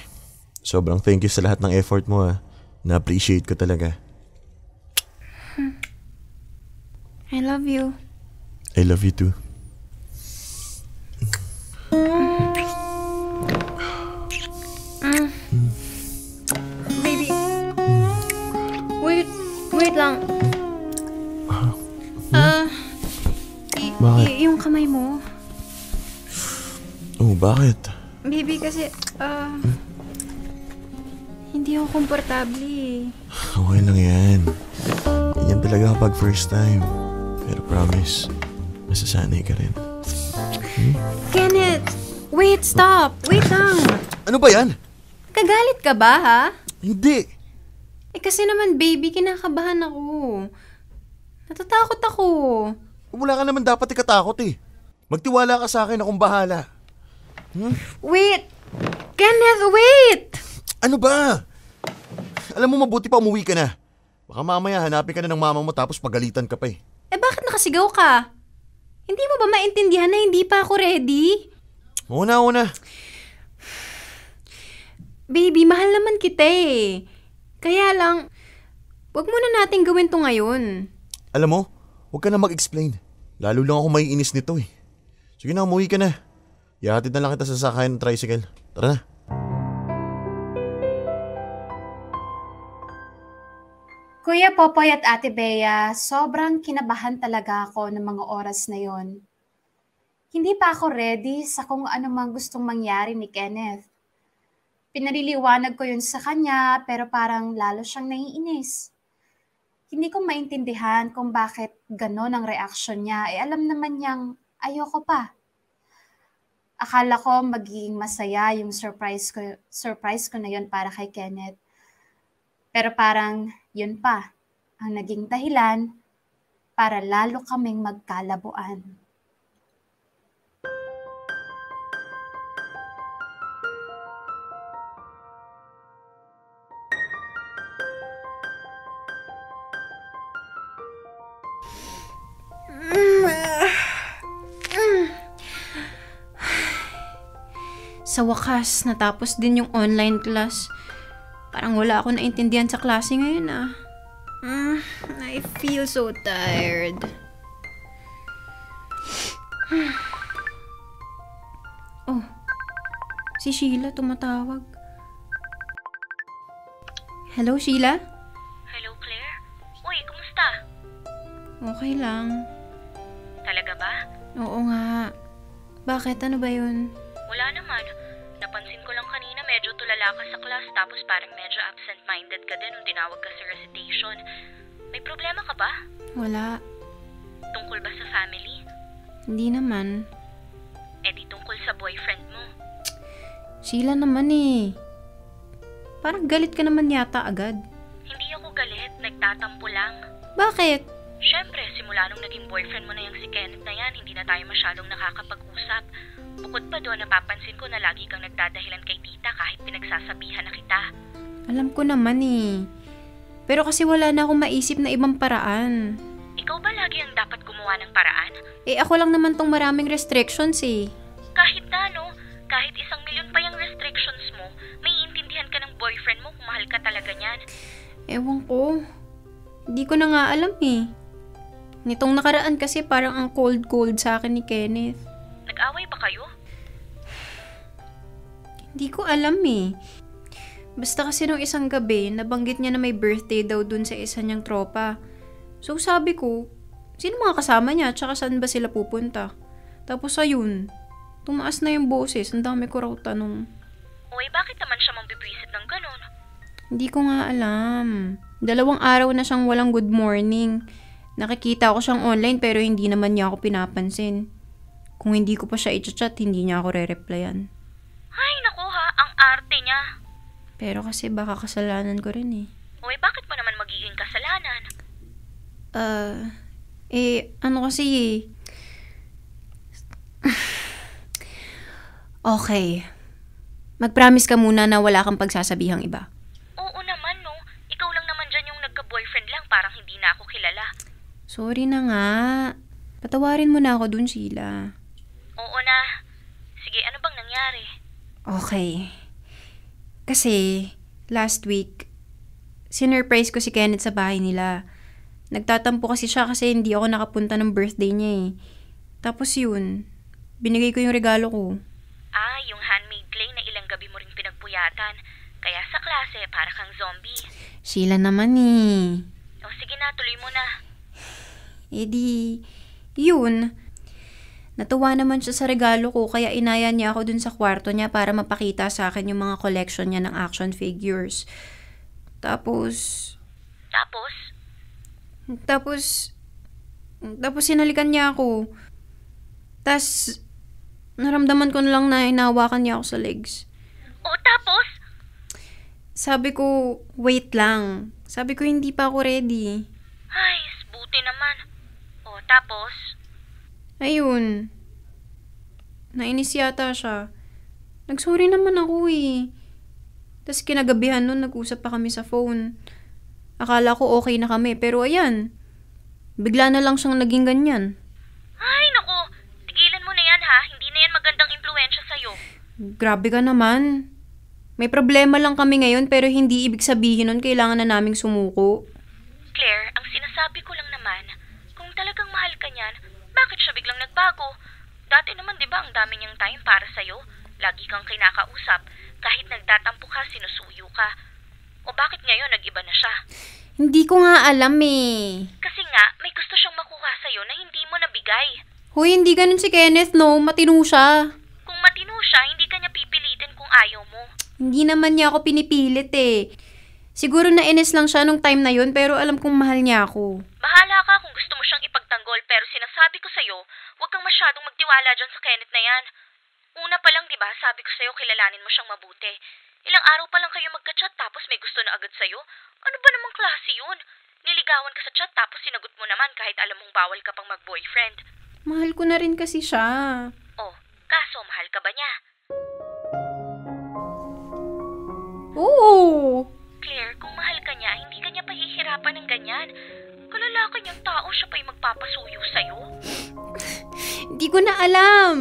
sobrang thank you sa lahat ng effort mo Na-appreciate ko talaga. I love you. I love you too. Baby. Wait lang. Bakit? Yung kamay mo. Bakit? Baby, kasi, hindi ako komportable eh. Okay lang yan. Ganyan talaga kapag first time. Pero promise, masasanay ka rin. Kenneth! Wait, stop! Wait lang! Ano ba yan? Kagalit ka ba, ha? Hindi! Kasi naman, baby, kinakabahan ako. Natatakot ako. Wala ka naman dapat ikatakot eh. Magtiwala ka sa akin, akong bahala. Wait! Kenneth, wait! Ano ba? Alam mo, mabuti pa umuwi ka na. Baka mamaya hanapin ka na ng mama mo tapos pagalitan ka pa eh. Bakit nakasigaw ka? Hindi mo ba maintindihan na hindi pa ako ready? Una. Baby, mahal naman kita eh. Kaya lang, wag muna natin gawin to ngayon. Alam mo, huwag ka na mag-explain. Lalo lang ako maiinis nito eh. Sige na, umuwi ka na. Ihatid na lang kita sa sakayan ng tricycle. Tara na. Kuya Popoy at Ate Bea, sobrang kinabahan talaga ako ng mga oras na yon. Hindi pa ako ready sa kung ano mang gustong mangyari ni Kenneth. Pinaliliwanag ko yun sa kanya pero parang lalo siyang naiinis. Hindi ko maintindihan kung bakit gano'n ang reaksyon niya. Alam naman niyang ayoko pa. Akala ko magiging masaya yung surprise ko na yun para kay Kenneth. Pero parang yun pa ang naging dahilan para lalo kaming magkalabuan. Sa wakas, natapos din yung online class. Parang wala ako naintindihan sa klase ngayon I feel so tired. Si Sheila tumatawag. Hello, Sheila? Hello, Claire? Uy, kumusta? Okay lang. Talaga ba? Oo nga. Bakit? Ano ba yun? Wala naman. Napansin ko lang kanina medyo tulala ka sa class tapos parang medyo absent-minded ka din nung tinawag ka sa recitation. May problema ka ba? Wala. Tungkol ba sa family? Hindi naman. Di tungkol sa boyfriend mo. Sheila naman eh. Parang galit ka naman yata agad. Hindi ako galit, nagtatampo lang. Bakit? Siyempre, simula nung naging boyfriend mo na yung si Kenneth na yan, hindi na tayo masyadong nakakapag-usap. Bukod pa doon, napapansin ko na lagi kang nagdadahilan kay tita kahit pinagsasabihan na kita. Alam ko naman eh. Pero kasi wala na akong maisip na ibang paraan. Ikaw ba lagi ang dapat gumawa ng paraan? Ako lang naman tong maraming restrictions eh. Kahit na, no? Kahit 1,000,000 pa yung restrictions mo, may iintindihan ka ng boyfriend mo kung mahal ka talaga niyan. Ewan ko. Hindi ko na nga alam eh. Nitong nakaraan kasi parang ang cold sa akin ni Kenneth. Nag-away ba kayo? Hindi ko alam eh. Basta kasi nung isang gabi, nabanggit niya na may birthday daw dun sa isa niyang tropa. So sabi ko, sino mga kasama niya at saka saan ba sila pupunta? Tapos ayun, tumaas na yung boses. Ang dami ko raw tanong. Uy, bakit naman siya mambibwisit ng ganun? Hindi ko nga alam. 2 araw na siyang walang good morning. Nakikita ko siyang online pero hindi naman niya ako pinapansin. Kung hindi ko pa siya i-chat, hindi niya ako re-replyan. Ay, naku ha, ang arte niya. Pero kasi baka kasalanan ko rin eh. Uy, bakit mo naman magiging kasalanan? Ano kasi eh. Okay. Mag-promise ka muna na wala kang pagsasabihang iba. Oo naman, no. Ikaw lang naman dyan yung nagka-boyfriend lang, parang hindi na ako kilala. Sorry na nga. Patawarin mo na ako dun, Sheila. Oo na. Sige, ano bang nangyari? Okay. Kasi, last week, sinurprise ko si Kenneth sa bahay nila. Nagtatampo kasi siya kasi hindi ako nakapunta ng birthday niya eh. Tapos yun, binigay ko yung regalo ko. Yung handmade clay na ilang gabi mo rin pinagpuyatan. Kaya sa klase, para kang zombie. Sheila naman eh. O sige na, tuloy mo na. Yun. Natuwa naman siya sa regalo ko kaya inaya niya ako dun sa kwarto niya para mapakita sa akin yung mga collection niya ng action figures. Tapos sinalikan niya ako. Tas, naramdaman ko na lang na hinawakan niya ako sa legs. O tapos? Sabi ko, wait lang. Sabi ko, hindi pa ako ready. Ay, buti naman. O tapos? Ayun. Nainis yata siya. Nagsorry naman ako eh. Tas kinagabihan nun, nag-usap pa kami sa phone. Akala ko okay na kami, pero ayan. Bigla na lang siyang naging ganyan. Ay, naku. Tigilan mo na yan ha. Hindi na yan magandang impluwensya sa'yo. Grabe ka naman. May problema lang kami ngayon pero hindi ibig sabihin nun kailangan na naming sumuko. Claire, ang sinasabi ko lang naman, kung talagang mahal ka niyan, bakit siya biglang nagbago? Dati naman 'di ba ang dami niyang time para sa'yo? Lagi kang kinakausap, kahit nagtatampo ka, sinusuyo ka. O bakit ngayon nag-iba na siya? Hindi ko nga alam eh. Kasi nga, may gusto siyang makuha sa'yo na hindi mo nabigay. Hoy, hindi ganun si Kenneth, no? Matino siya. Kung matino siya, hindi ka niya pipilitin kung ayaw mo. Hindi naman niya ako pinipilit eh. Siguro nainis lang siya nung time na yun pero alam kong mahal niya ako. Bahala ka kung gusto mo siyang ipagtanggol pero sinasabi ko sa'yo, huwag kang masyadong magtiwala dyan sa Kenneth na yan. Una pa lang, diba, sabi ko sa'yo kilalanin mo siyang mabuti. Ilang araw pa lang kayo magka-chat tapos may gusto na agad sa'yo? Ano ba namang klase yun? Niligawan ka sa chat tapos sinagot mo naman kahit alam mong bawal ka pang mag-boyfriend. Mahal ko na rin kasi siya. Oh, kaso mahal ka ba niya? Oo. Claire, kung mahal ka niya, hindi ka niya pahihirapan ng ganyan. Kalalaki niyang tao, siya pa yung magpapasuyo sa'yo. Hindi ko na alam.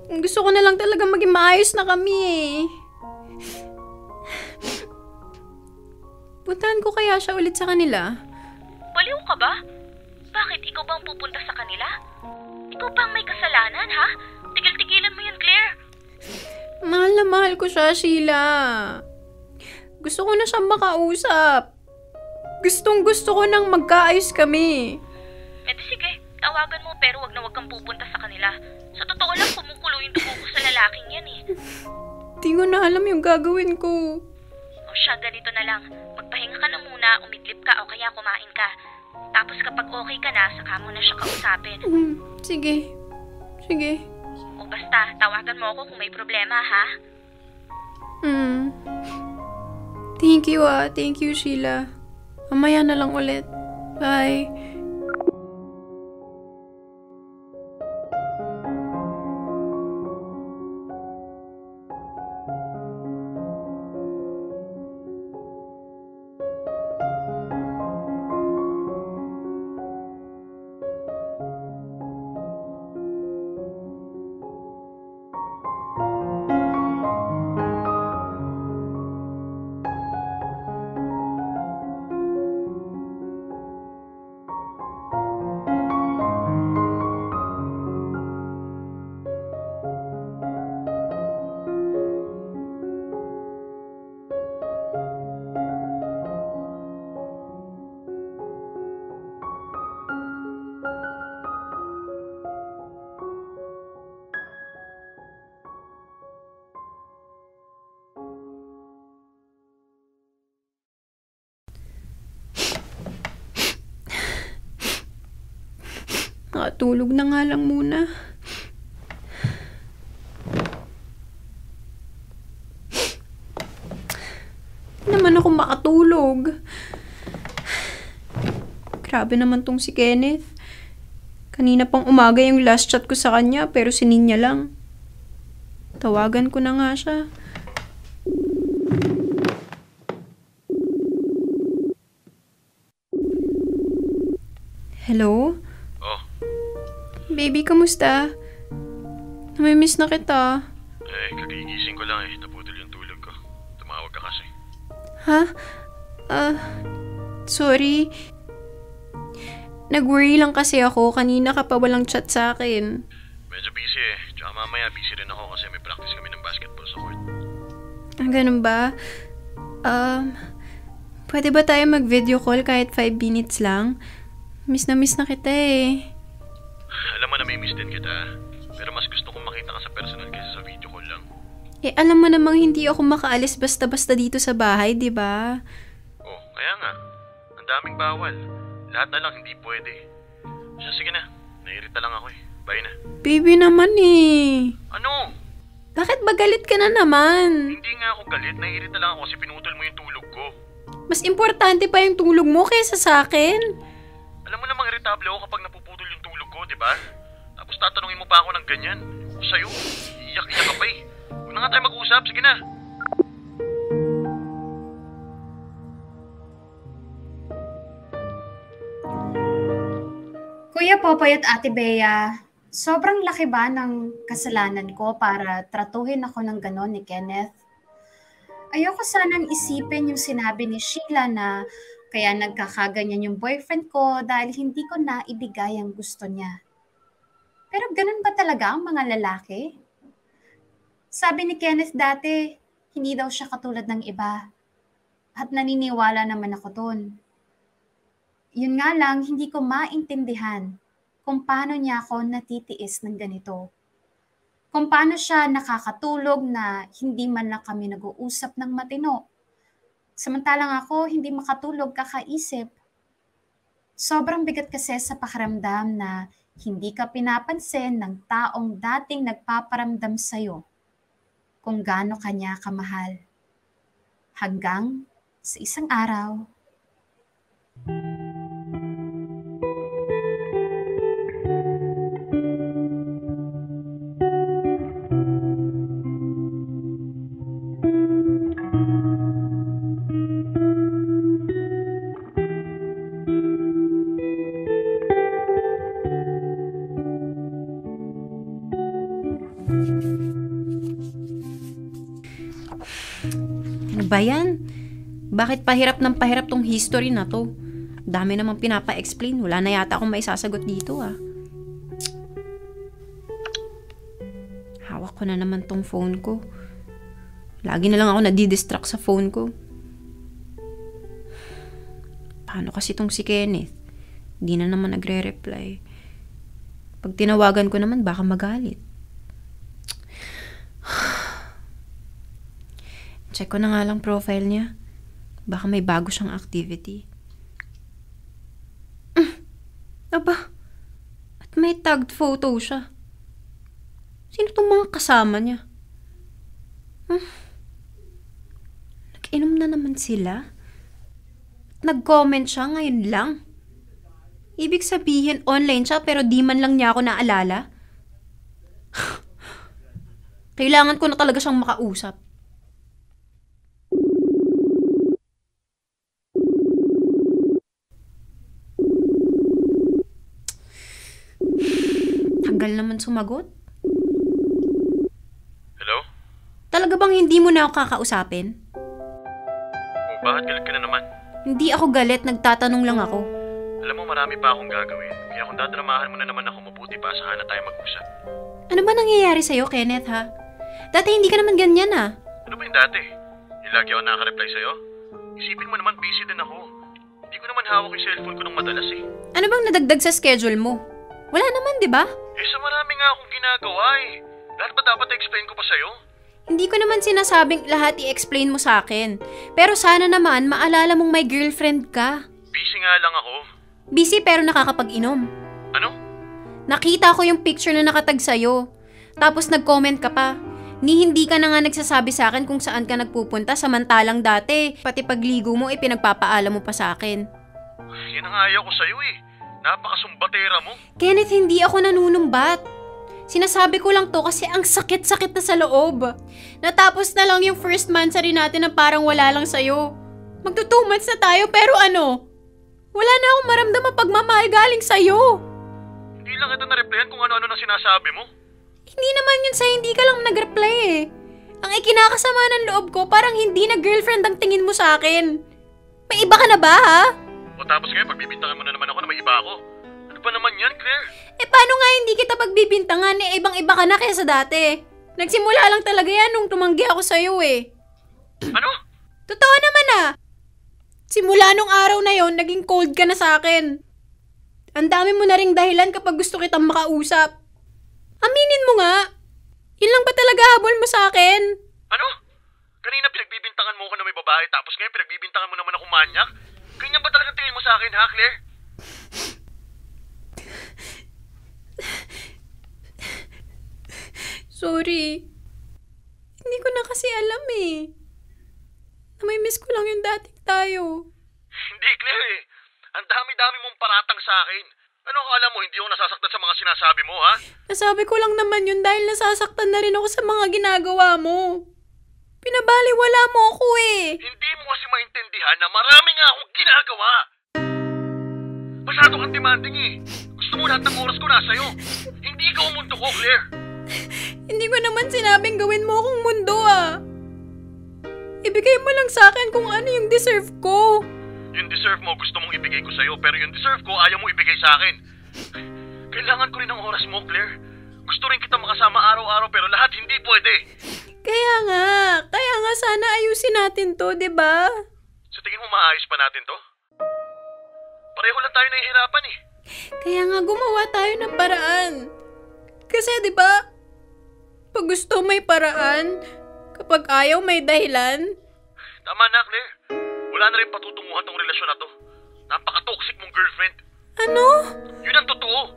Gusto ko na lang talaga maging maayos na kami eh. Puntahan ko kaya siya ulit sa kanila? Baliw ka ba? Bakit ikaw bang pupunta sa kanila? Ikaw bang may kasalanan, ha? Claire? Mahal na mahal ko siya, Sheila. Gusto ko na siyang makausap. Gusto ko nang magkaayos kami. Di sige, tawagan mo pero wag kang pupunta sa kanila. Sa totoo lang, kumukulo yung dugo ko sa lalaking yan eh. Di ko na alam yung gagawin ko. O siya, ganito na lang. Magpahinga ka na muna, umidlip ka o kaya kumain ka. Tapos kapag okay ka na, saka mo na siya kausapin. Sige. O basta, tawagan mo ako kung may problema, ha? Thank you, Sheila. Mamaya na lang ulit. Bye. Nakatulog na nga lang muna. Hindi naman ako makatulog. Grabe naman tong si Kenneth. Kanina pang umaga yung last chat ko sa kanya pero sinin niya lang. Tawagan ko na nga siya. Hello? Oh. Baby, kamusta? Namimiss na kita. Kagigising ko lang naputol yung tulog ko. Tumawag ka kasi. Ha? Sorry. Nag-worry lang kasi ako. Kanina ka pa walang chat sa akin. Medyo busy Tsaka mamaya busy rin ako kasi may practice kami ng basketball sa court. Ganun ba? Pwede ba tayo mag-video call kahit 5 minutes lang? Miss na kita Alam mo na may miss din kita. Pero mas gusto kong makita ka sa personal kaysa sa video call lang. Alam mo namang hindi ako makaalis basta-basta dito sa bahay, di ba? Oh, kaya nga. Ang daming bawal. Lahat na lang hindi pwede. Sige na. Naiirita lang ako Bye na. Baby naman Ano? Bakit ba galit ka na naman? Hindi nga ako galit. Naiirita lang ako kasi pinutol mo yung tulog ko. Mas importante pa yung tulog mo kaysa sa akin. Alam mo namang irritable ako kapag napuputol yung tulog ko, di ba? Tapos tatanungin mo pa ako ng ganyan. Ako sa'yo, iyak-iyak ka pa Huwag na nga tayo mag-usap, sige na. Kuya Popoy at Ate Bea, sobrang laki ba ng kasalanan ko para tratuhin ako ng ganon ni Kenneth? Ayoko sanang isipin yung sinabi ni Sheila na kaya nagkakaganyan yung boyfriend ko dahil hindi ko naibigay ang gusto niya. Pero ganun ba talaga ang mga lalaki? Sabi ni Kenneth dati, hindi daw siya katulad ng iba. At naniniwala naman ako dun. Yun nga lang, hindi ko maintindihan kung paano niya ako natitiis ng ganito. Kung paano siya nakakatulog na hindi man lang kami nag-uusap ng matino. Samantalang ako, hindi makatulog kakaisip. Sobrang bigat kasi sa pakiramdam na hindi ka pinapansin ng taong dating nagpaparamdam sa'yo kung gaano kanya kamahal. Hanggang sa isang araw, Ano ba yan? Bakit pahirap ng pahirap tong history na to? Dami namang pinapa-explain. Wala na yata akong maisasagot dito Hawak Ako na naman tong phone ko. Lagi na lang ako nadidistract sa phone ko. Paano kasi tong si Kenneth? Hindi na naman nagre-reply. Pag tinawagan ko naman, baka magalit. Check ko na nga lang profile niya. Baka may bago siyang activity. Aba, at may tagged photo siya. Sino tong mga kasama niya? Nag-inom na naman sila? Nag-comment siya ngayon lang? Ibig sabihin, online siya pero di man lang niya ako naalala? Kailangan ko na talaga siyang makausap. Tagal naman sumagot. Hello? Talaga bang hindi mo na ako kakausapin? Oh, bakit galit ka na naman? Hindi ako galit, nagtatanong lang ako. Alam mo, marami pa akong gagawin. Kaya kung dadramahan mo na naman ako, mabuti pa, saka na tayo mag-usap. Ano ba nangyayari sa'yo, Kenneth, ha? Dati hindi ka naman ganyan, ha? Ano ba yung dati? Yung lagi ako nakaka-reply sa'yo? Isipin mo naman, busy din ako. Hindi ko naman hawak yung cellphone ko nung madalas eh. Ano bang nadagdag sa schedule mo? Wala naman, di ba? Eh, sa marami nga akong ginagawa eh. Lahat ba dapat i-explain ko pa sa'yo? Hindi ko naman sinasabing lahat i-explain mo sa akin. Pero sana naman maalala mong may girlfriend ka. Busy nga lang ako. Busy pero nakakapag-inom. Ano? Nakita ko yung picture na nakatag sa'yo. Tapos nag-comment ka pa. Hindi ka na nga nagsasabi sa akin kung saan ka nagpupunta samantalang dati. Pati pagligo mo pinagpapaalam mo pa sa akin. Yan ang ayaw ko sa'yo eh. Napakasumbatera mo. Kenneth, hindi ako nanunumbat. Sinasabi ko lang to kasi ang sakit-sakit na sa loob. Natapos na lang yung first monthsary natin na parang wala lang sa'yo. Magto 2 months na tayo pero ano? Wala na akong maramdamang pagmamahal galing sa'yo. Hindi lang kita na-replyan kung ano-ano na sinasabi mo. Hindi naman yun sa hindi ka lang nag-reply eh. Ang ikinakasama ng loob ko parang hindi na girlfriend ang tingin mo sa akin. May iba ka na ba ha? O tapos ngayon pagbibintangan mo na naman ako na may iba ako. Ano ba naman yan, Claire? Eh paano nga hindi kita pagbibintangan eh ibang-iba ka na kaysa dati? Nagsimula lang talaga yan nung tumanggi ako sa'yo eh. Ano? Totoo naman ah. Simula nung araw na yon naging cold ka na sa akin. Ang dami mo na ring dahilan kapag gusto kitang makausap. Aminin mo nga. Yun lang ba talaga habol mo sa akin? Ano? Kanina pinagbibintangan mo ako na may babae tapos ngayon pinagbibintangan mo naman ako manyak? Ganyan ba talagang tingin mo sa akin ha, Claire? Sorry. Hindi ko na kasi alam eh. Namimiss ko lang yung dating tayo. Hindi, Claire eh. Ang dami-dami mong paratang sa akin. Ano akala mo, hindi ako nasasaktan sa mga sinasabi mo, ha? Nasabi ko lang naman yun dahil nasasaktan na rin ako sa mga ginagawa mo. Pinabaliwala mo ako eh. Hindi mo kasi maintindihan na marami nga akong ginagawa. Masyado kang demanding eh. Gusto mo lahat ng oras ko nasa'yo. Hindi ikaw ang mundo ko, Claire. Hindi ko naman sinabing gawin mo akong mundo ah. Ibigay mo lang sa akin kung ano yung deserve ko. Yung deserve mo gusto mong ibigay ko sa'yo pero yung deserve ko ayaw mo ibigay sa akin. Kailangan ko rin ng oras mo, Claire. Gusto rin kita makasama araw-araw pero lahat hindi pwede. Kaya nga sana ayusin natin to, 'di ba? Sa tingin mo maayos pa natin to? Pareho lang tayo nahihirapan eh. Kaya nga gumawa tayo ng paraan. Kasi 'di ba? Pag gusto may paraan, kapag ayaw may dahilan. Tama na, Claire. Wala na rin patutunguhan tong relasyon na to. Napaka-toxic mong girlfriend. Ano? Yun ang totoo.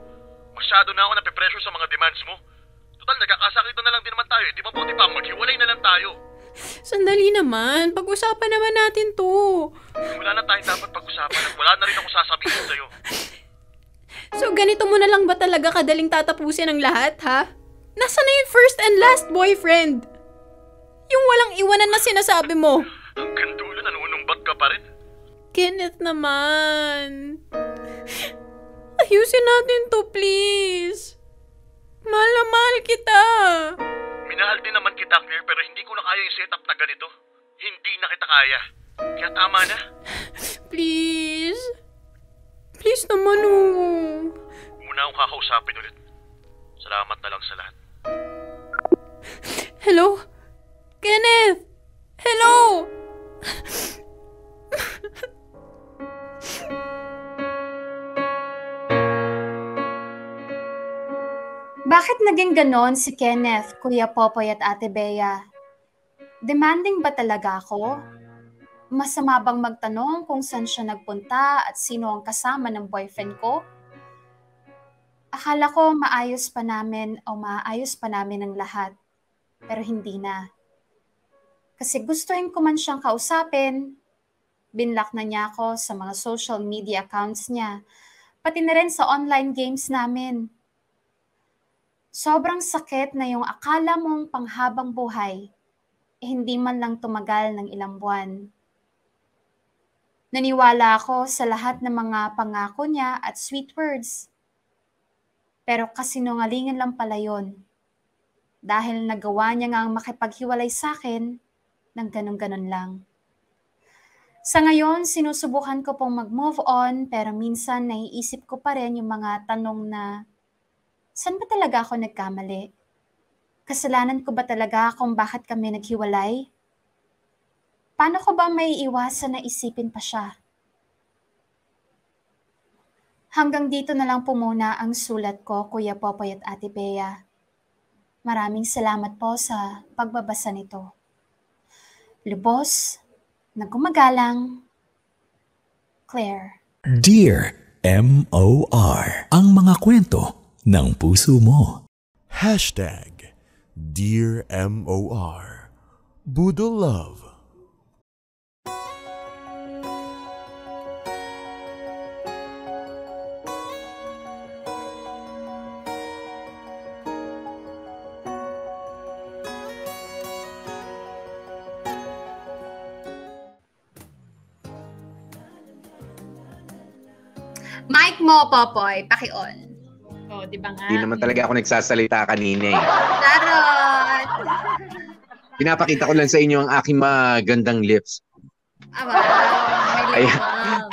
Masyado na ako nape-pressure sa mga demands mo. Total, nagkakasakitan na lang din naman tayo. Di ba buti pa, maghiwalay na lang tayo. Sandali naman. Pag-usapan naman natin to. Wala na tayong dapat pag-usapan at wala na rin ako sasabihin sa'yo. So ganito mo na lang ba talaga kadaling tatapusin ang lahat, ha? Nasaan na yung first and last boyfriend? Yung walang iwanan na sinasabi mo. Hanggang dulo, nanunumbat ka pa rin. Kenneth naman. Ayusin natin to, please. Mahal na mahal kita. Minahal din naman kita, Claire, pero hindi ko na kaya yung setup na ganito. Hindi na kita kaya. Kaya tama na. Please. Please naman, oh. Muna akong kakausapin ulit. Salamat na lang sa lahat. Hello? Kenneth! Hello! Bakit naging ganon si Kenneth, Kuya Popoy at Ate Bea? Demanding ba talaga ako? Masama bang magtanong kung saan siya nagpunta at sino ang kasama ng boyfriend ko? Akala ko maayos pa namin ang lahat, pero hindi na. Kasi gustuhin ko man siyang kausapin, binlock na niya ako sa mga social media accounts niya, pati na rin sa online games namin. Sobrang sakit na yung akala mong panghabang buhay, hindi man lang tumagal ng ilang buwan. Naniwala ako sa lahat ng mga pangako niya at sweet words. Pero kasinungalingan lang pala yun. Dahil nagawa niya ngang makipaghiwalay sa akin ng ganun-ganun lang. Sa ngayon, sinusubukan ko pong mag-move on pero minsan naiisip ko pa rin yung mga tanong na saan ba talaga ako nagkamali? Kasalanan ko ba talaga kung bakit kami naghiwalay? Paano ko ba may iwasan na isipin pa siya? Hanggang dito na lang po muna ang sulat ko, Kuya Popoy at Ate Bea. Maraming salamat po sa pagbabasa nito. Lubos na gumagalang, Claire. Dear M.O.R. Ang mga kwento ng puso mo. Dear M.O.R. Boodle Love. Mic mo, Popoy, paki-on. Oh, di ba nga? Hindi naman talaga ako nagsasalita kanina eh. Charot! Pinapakita ko lang sa inyo ang aking magandang lips. Wow, may Ayan.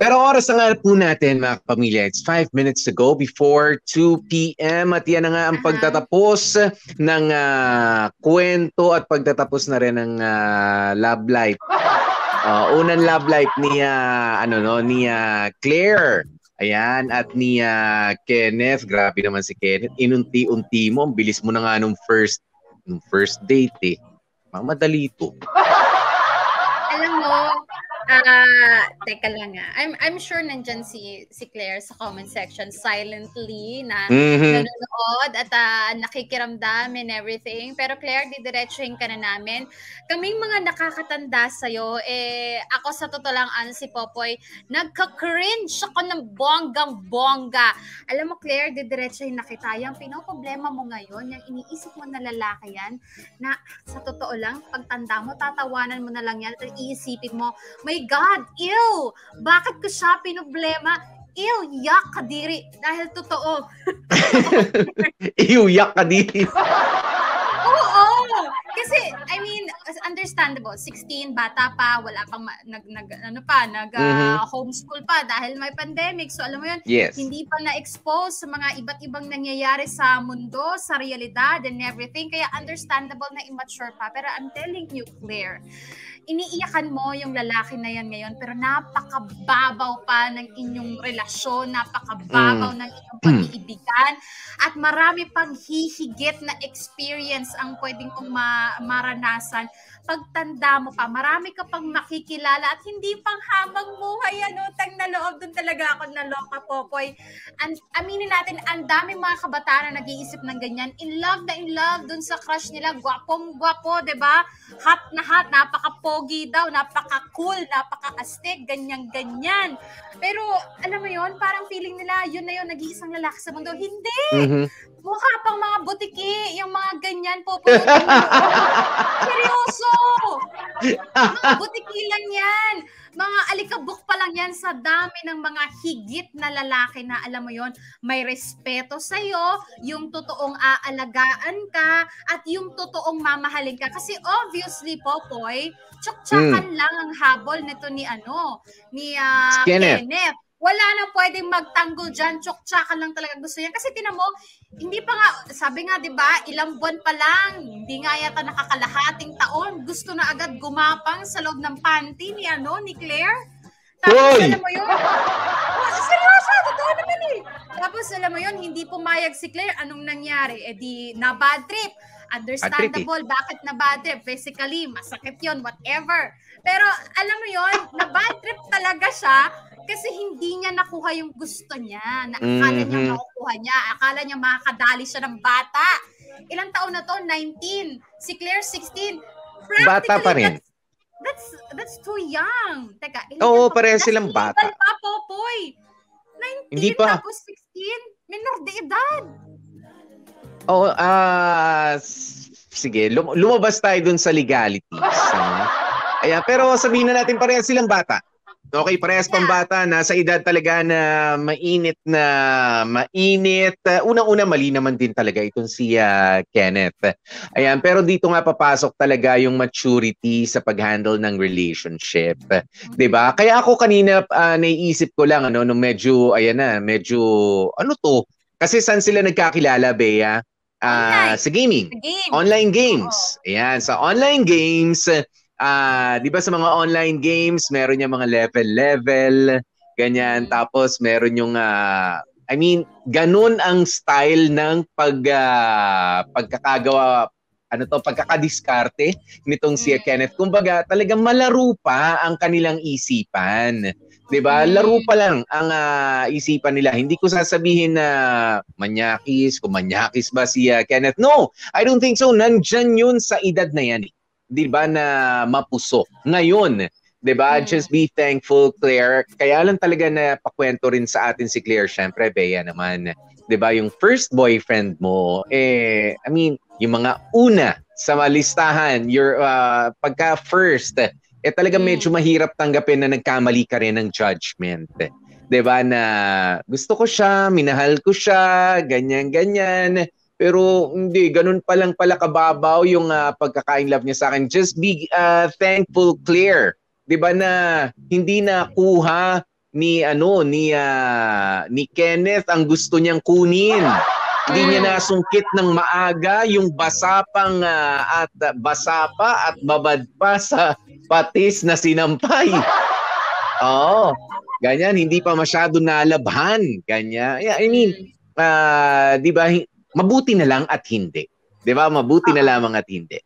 Pero oras na nga po natin mga kapamilya. It's 5 minutes to go before 2 p.m. At yan na nga ang pagtatapos ng kwento at pagtatapos na rin ng love life. Unang love life ni Claire. Ayan, at ni Kenneth. Grabe naman si Kenneth. Inunti-unti mo. Ang bilis mo na nga nung first date eh. Madali ito. Alam mo, teka lang nga. I'm sure nandyan si Claire sa comment section silently na nanonood at nakikiramdam and everything. Pero Claire, didiretsuhin ka na namin. Kaming mga nakakatanda sa'yo, ako sa totoo lang, si Popoy, nagka-cringe ako ng bonggang-bongga. Alam mo, Claire, didiretsuhin na kita. Yung pinoproblema mo ngayon, yung iniisip mo na lalaki yan, na sa totoo lang, pagtanda mo, tatawanan mo na lang yan at iisipin mo, my God, ew! Bakit ko siya pinoblema? Ew, yak kadiri. Dahil totoo. Ew, yak kadiri. Oo! Kasi, I mean, understandable. 16, bata pa, wala pang homeschool pa dahil may pandemic. So, alam mo yun, yes. Hindi pa na-expose sa mga iba't ibang nangyayari sa mundo, sa realidad and everything. Kaya understandable na immature pa. Pero I'm telling you, Claire, iniiyakan mo yung lalaki na yan ngayon pero napakababaw pa ng inyong relasyon, napakababaw ng inyong pag-iibigan at marami pang hihigit na experience ang pwedeng kong maranasan. Pagtanda mo pa, marami ka pang makikilala at hindi pang habang buhay. Utang na loob, doon talaga ako naloka, Popoy. Aminin natin, ang daming mga kabataan na nag-iisip ng ganyan. In love doon sa crush nila. Gwapong-gwapo, diba? Hot na hot, napaka-pogi daw, napaka-cool, napaka-astig, ganyan-ganyan. Pero, alam mo yon, parang feeling nila, yun na yun, nag-iisang lalaki sa mundo. Hindi! Mukha pang mga butiki, yung mga ganyan, Popoy. Seryoso! Mga butiki lang yan. Mga alikabok pa lang yan sa dami ng mga higit na lalaki na alam mo yon, may respeto sa'yo, yung totoong aalagaan ka, at yung totoong mamahalin ka. Kasi obviously, Popoy, tsak-tsakan lang ang habol nito ni Kenneth. Wala na pwedeng magtanggol dyan. Tsok-tsakan lang talaga gusto niya. Kasi tinan mo, hindi pa nga, sabi nga, di ba, ilang buwan pa lang, hindi nga yata nakakalahating taon, gusto na agad gumapang sa loob ng panty ni Claire. Tapos, alam mo yun? Seryoso, totoo naman eh. Tapos, alam mo yun, hindi pumayag si Claire. Anong nangyari? Eh di, na bad trip. Understandable, bakit na bad trip? Physically, masakit yun, whatever. Pero, alam mo yun, na bad trip talaga siya kasi hindi niya nakuha yung gusto niya. Akala niya makukuha niya. Akala niya makakadali siya ng bata. Ilang taon na to? 19. Si Claire, 16. Bata pa rin. That's too young. Teka, oo, pareha silang bata. Illegal pa, Popoy. 19 hindi pa. Tapos 16. Minor de edad. Oo, sige, lumabas tayo dun sa legalities. Ayan, pero sabihin na natin pareha silang bata. Okay, parehas pang bata, nasa edad talaga na mainit. Unang-una, mali naman din talaga itong si Kenneth. Ayan, pero dito nga papasok talaga yung maturity sa pag-handle ng relationship. 'Di ba? Kaya ako kanina naiisip ko lang nung medyo ano to? Kasi saan sila nagkakilala, Bea? Sa gaming. Online games. Ayan, sa online games, di ba sa mga online games, meron yung mga level, ganyan. Tapos meron yung, ganun ang style ng pagkakagawa, pagkakadiskarte nitong si Kenneth. Kumbaga, talagang malaro pa ang kanilang isipan. Diba? Laro pa lang ang isipan nila. Hindi ko sasabihin na manyakis, kung manyakis ba si Kenneth. No, I don't think so. Nandyan yun sa edad na yan. Diba, na mapuso. Ngayon, diba, just be thankful, Claire. Kaya lang talaga na pakwento rin sa atin si Claire, syempre, Bea naman. Diba, yung first boyfriend mo, yung mga una sa malistahan, your pagka first, talaga medyo mahirap tanggapin na nagkamali ka rin ng judgment. Diba, na gusto ko siya, minahal ko siya, ganyan. Pero hindi, ganun pa lang pala kababaw yung pagkaka-in love niya sa akin. Just be thankful, Claire. 'Di ba na hindi nakuha ni Kenneth ang gusto niyang kunin. Hindi niya nasungkit ng maaga yung basa pa at babad pa sa patis na sinampay. Oo. Ganyan, hindi pa masyado nalabhan. Ganyan. Yeah, di ba, mabuti na lang at hindi. Di ba? Mabuti na lamang at hindi.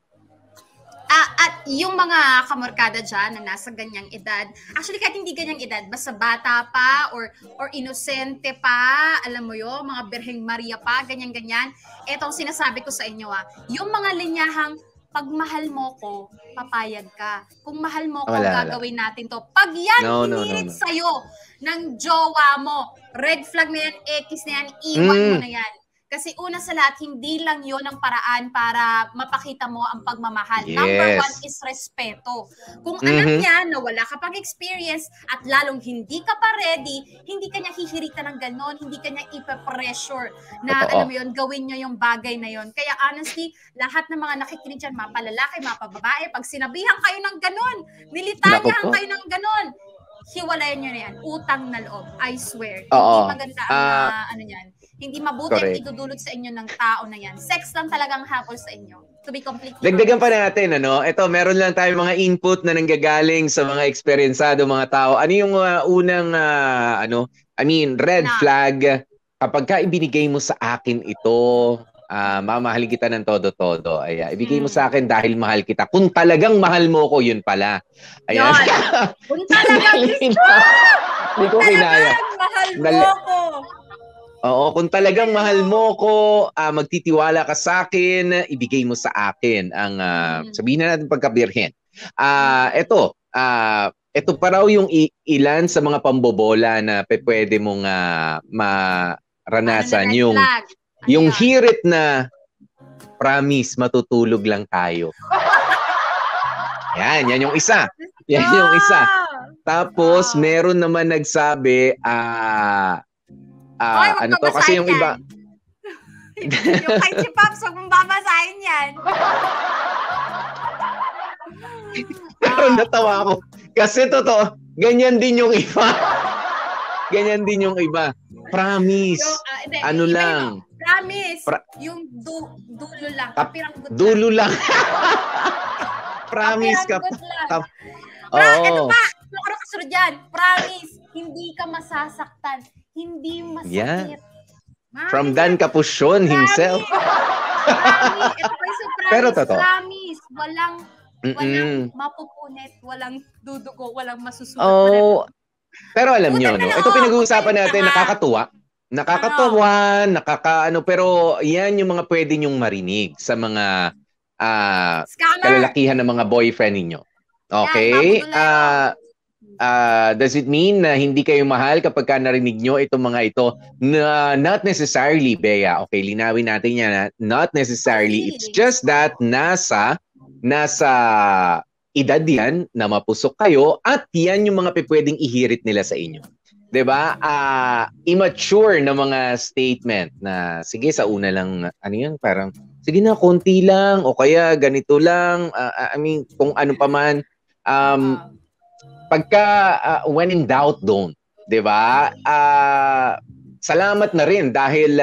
At yung mga kamorkada dyan na nasa ganyang edad, actually kahit hindi ganyang edad, basta bata pa or inosente pa, alam mo yun, mga Birheng Maria pa, ganyan-ganyan. Etong sinasabi ko sa inyo yung mga linyahang, pag mahal mo ko, papayag ka. Kung mahal mo ko, gagawin natin to. Pag yan hinirit sa'yo ng jowa mo, red flag na yan, X na yan, iwan mo na yan. Kasi una sa lahat, hindi lang yon ang paraan para mapakita mo ang pagmamahal. Yes. Number 1 is respeto. Kung alam niya na wala ka pang experience at lalong hindi ka pa ready, hindi ka niya hihiritan ng ganon, hindi ka niya ipa-pressure na alam mo yun, gawin niya yung bagay na yon. Kaya honestly, lahat ng mga nakikinig dyan, mapalalaki, mapababae, pag sinabihan kayo ng ganon, nilitanyahan kayo ng ganon, hiwalayan nyo na yan. Utang na loob. I swear. Hindi maganda ang yan. Hindi mabuti ang idudulot sa inyo ng tao na yan. Sex lang talagang hapol sa inyo. To be completely dagdagan pa natin, Ito, meron lang tayo mga input na nanggagaling sa mga eksperyensado mga tao. Ano yung unang, red flag kapag ka ibinigay mo sa akin ito, mamahalin kita ng todo-todo. Ayan, ibigay mo sa akin dahil mahal kita. Kung talagang mahal mo ko, yun pala. Ayan. Kung talagang hindi ko kinaya. Mahal mo ko. Oo, kung talagang mahal mo ko, magtitiwala ka sa akin, ibigay mo sa akin ang sabihin na natin pagkabirhen. Ito pa raw yung ilan sa mga pambobola na pwede mong maranasan. Yung hirit na promise, matutulog lang tayo. Yan yung isa. Yan yung isa. Tapos meron naman nagsabi kasi yung iba yung kay si Pops, huwag mong babasahin yan. Pero natawa ako kasi totoo, ganyan din yung iba. Ganyan din yung iba. Promise. Ano iba lang. Promise. Yung dulo lang. Kapiranggot lang. Dulo lang. Promise ka. Ito pa. Ano kasunod yan? Promise. Hindi ka masasaktan. Hindi masakit. Yeah. From Dan Capuchon himself. Promise. Ito pa yung promise. Pero totoo. Promise. Walang mapupunit, walang dudugo, walang masusugat. Oh, pero alam nyo, no? Ito pinag-uusapan natin, nakakatuwa. Pero yan yung mga pwede nyong marinig sa mga kalalakihan ng mga boyfriend ninyo. Okay? Does it mean na hindi kayo mahal kapag ka narinig nyo itong mga ito? Not necessarily, Bea. Okay, linawin natin yan. Not necessarily. It's just that nasa edad yan na mapusok kayo at yan yung mga pwedeng ihirit nila sa inyo. 'Di ba? Immature na mga statement na sige sa una lang parang sige na konti lang o kaya ganito lang, kung ano pa man, pagka when in doubt don't, 'di ba? Salamat na rin dahil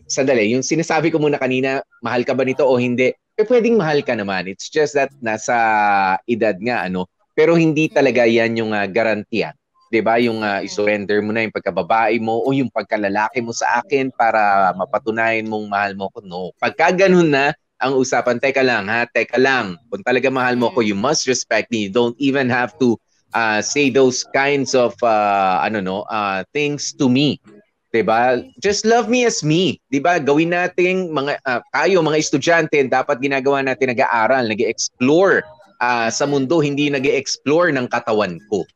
sandali, yung sinasabi ko muna kanina, mahal ka ba nito o hindi? Pwedeng mahal ka naman. It's just that nasa edad nga pero hindi talaga yan yung garantiya. 'Di ba? Yung i-surrender mo na yung pagkababae mo o yung pagkalalaki mo sa akin para mapatunayan mong mahal mo ko. No. Pagka ganun na ang usapan, teka lang. Kung talaga mahal mo ko, you must respect me. You don't even have to say those kinds of things to me. 'Di ba? Just love me as me. 'Di ba? Gawin nating mga estudyante, dapat ginagawa natin nag-aaral, nag-explore sa mundo, hindi nag-explore ng katawan ko.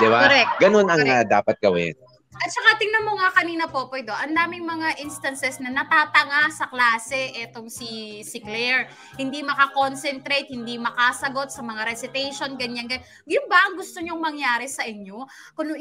'Di ba? Ganun ang dapat gawin. At saka tingnan mo nga kanina, Popoy, ang daming mga instances na natatanga sa klase etong si Claire. Hindi makakonsentrate, hindi makasagot sa mga recitation, ganyan. Yun ba ang gusto nyong mangyari sa inyo?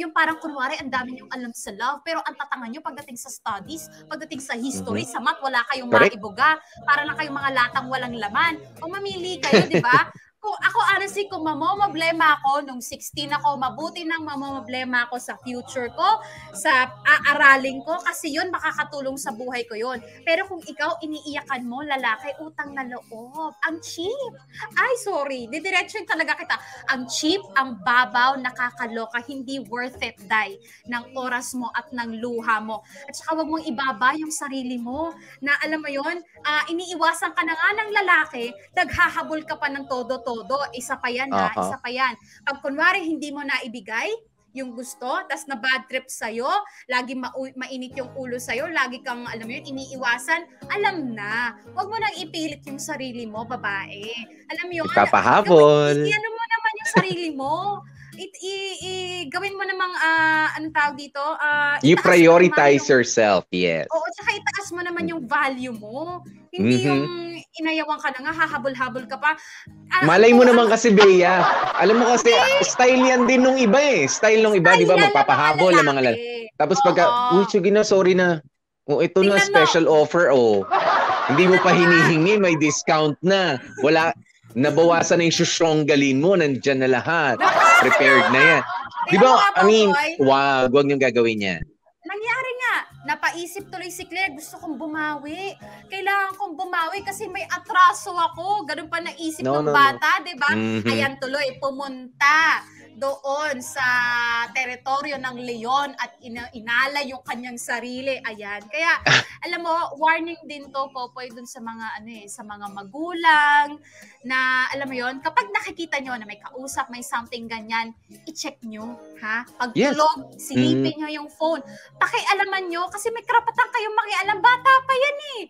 Yung parang kunwari, ang dami nyong alam sa love, pero ang tatanga nyo pagdating sa studies, pagdating sa history, sa math, wala kayong maibuga. Para na kayong mga latang walang laman. O mamili kayo, di ba? Ako honestly, kung mamomoblema ako nung 16 ako, mabuti nang mamomoblema ako sa future ko, sa aaraling ko, kasi yun makakatulong sa buhay ko yun. Pero kung ikaw iniiyakan mo, lalaki, utang na loob, ang cheap. Ay, sorry, didiretso talaga kita. Ang cheap, ang babaw, nakakaloka, hindi worth it, Day, ng oras mo at ng luha mo. At saka wag mong ibaba yung sarili mo, na alam mo yun, iniiwasan ka na nga ng lalaki, naghahabol ka pa ng todo-todo. Isa pa yan, isa pa yan. Pag kunwari hindi mo naibigay yung gusto, tas na bad trip sa'yo, lagi mainit yung ulo sa'yo, lagi kang, alam mo yun, iniiwasan, alam na. Huwag mo nang ipilit yung sarili mo, babae. Alam mo yun? Kapahabol. Ano mo naman yung sarili mo? Gawin mo namang, anong tawag dito? You prioritize yourself, yes. Oo, tsaka itaas mo naman yung value mo. Hindi yung inayawan ka na nga, hahabol-habol ka pa. Malay mo naman kasi, Bea. Alam mo kasi, style yan din nung iba eh. Style nung iba, di ba? Magpapahabol ang mga lalaki. Tapos pagka, sige na, sorry na. Ito na, special offer, Hindi mo pa hinihingi, may discount na. Wala, nabawasan na yung susyonggalin mo, nandyan na lahat. Prepared na yan. Di ba? Wag niyong gagawin yan. Nangyari nga, napaisip tuloy si Claire, gusto kong bumawi. Kailangan kong bumawi kasi may atraso ako. Ganun pa naisip ng bata, di ba? Ayan tuloy, pumunta doon sa teritoryo ng leon at inala yung kanyang sarili. Ayan. Kaya, alam mo, warning din to, Popoy, dun sa mga, sa mga magulang na, alam mo yon, kapag nakikita nyo na may kausap, may something ganyan, i-check nyo, ha? Pag tulog, silipin nyo yung phone. Pakialaman nyo, kasi may karapatan kayong makialam. Bata pa yan eh.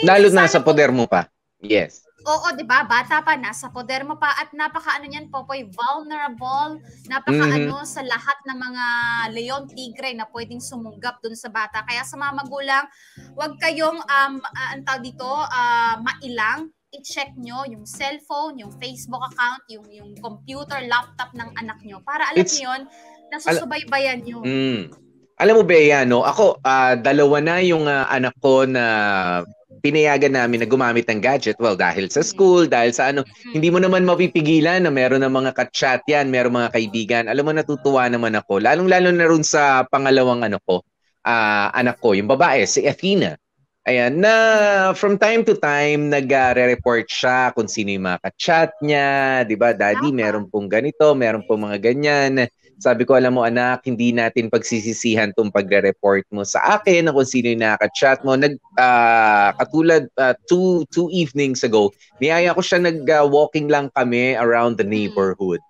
Lalo na sa poder mo pa. Yes. Oo, 'di ba? Bata pa, nasa poder mo pa at napaka niyan, Popoy, vulnerable, napaka sa lahat ng mga leon, tigre na pwedeng sumunggap dun sa bata. Kaya sa mga magulang, huwag kayong mailang. I-check nyo yung cellphone, yung Facebook account, yung computer, laptop ng anak nyo para alam niyo 'yon, nasusubaybayan nyo. Alam mo, Bea, ako, dalawa na yung anak ko na pinayagan namin na gumamit ng gadget. Well, dahil sa school, dahil sa ano, hindi mo naman mapipigilan na meron ng mga ka-chat yan, meron mga kaibigan. Alam mo, natutuwa naman ako. Lalong-lalo na rin sa pangalawang anak ko, yung babae, si Athena. Ayan, na from time to time, nag-re-report siya kung sino yung mga ka-chat niya. Diba, Daddy, meron pong ganito, meron pong mga ganyan. Sabi ko, alam mo anak, hindi natin pagsisisihan itong pagre-report mo sa akin na kung sino yung nakaka-chat mo. Katulad, two evenings ago, niyaya ko siya nag-walking lang kami around the neighborhood.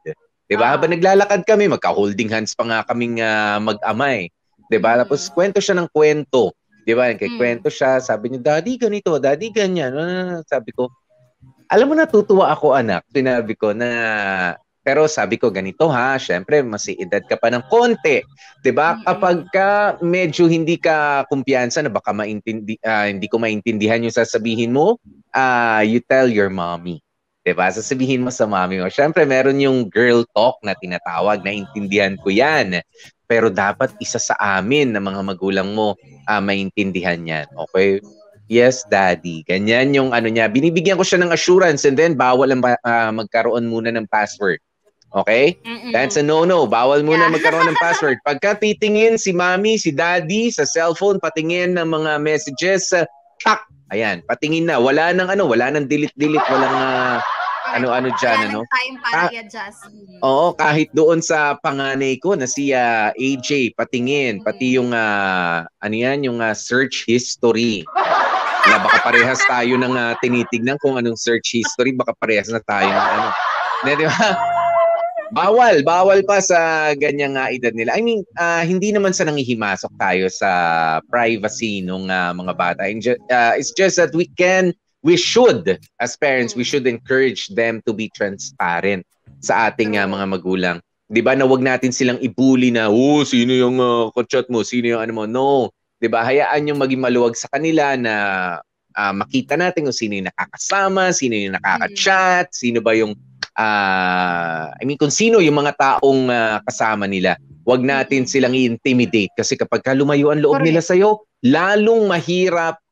Diba? Habang naglalakad kami, magka-holding hands pa nga kaming mag-amay. Diba? Tapos kwento siya ng kwento. Diba? Kwento siya, sabi niya, Daddy ganito, Daddy ganyan. Sabi ko, alam mo natutuwa ako anak. Sinabi ko na, pero sabi ko ganito ha, syempre mas edad ka pa ng konti. Diba? Kapag ka medyo hindi ka kumpiyansa na baka hindi ko maintindihan yung sasabihin mo, you tell your mommy. Diba? Sasabihin mo sa mommy mo. Syempre meron yung girl talk na tinatawag, naintindihan ko yan. Pero dapat isa sa amin na mga magulang mo maintindihan yan. Okay? Yes, Daddy. Ganyan yung ano niya. Binibigyan ko siya ng assurance and then bawal ang magkaroon muna ng password. Okay? That's a no-no. Bawal muna magkaroon ng password. Pagka titingin si Mommy, si Daddy sa cellphone, patingin ng mga messages, tak! Ayan, patingin na. Wala nang delete-delete, walang ano-ano dyan, ano? Time para i-adjust. Oo, kahit doon sa panganay ko na si AJ, patingin, pati yung, yung search history. Na baka parehas tayo ng tinitignan kung anong search history, baka parehas na tayo ng ano. Di ba? Bawal pa sa ganyang edad nila. I mean, hindi naman sa nangihimasok tayo sa privacy ng mga bata. It's just that we should, as parents, we should encourage them to be transparent sa ating mga magulang. Di ba na wag natin silang ibuli na, sino yung kachat mo, sino yung ano mo. No. Di ba? Hayaan yung maging maluwag sa kanila na makita natin kung sino yung nakakasama, sino yung nakaka-chat, sino ba yung kung sino yung mga taong kasama nila. Huwag natin silang i-intimidate kasi kapag lumayo ang loob nila sa'yo, lalong mahirap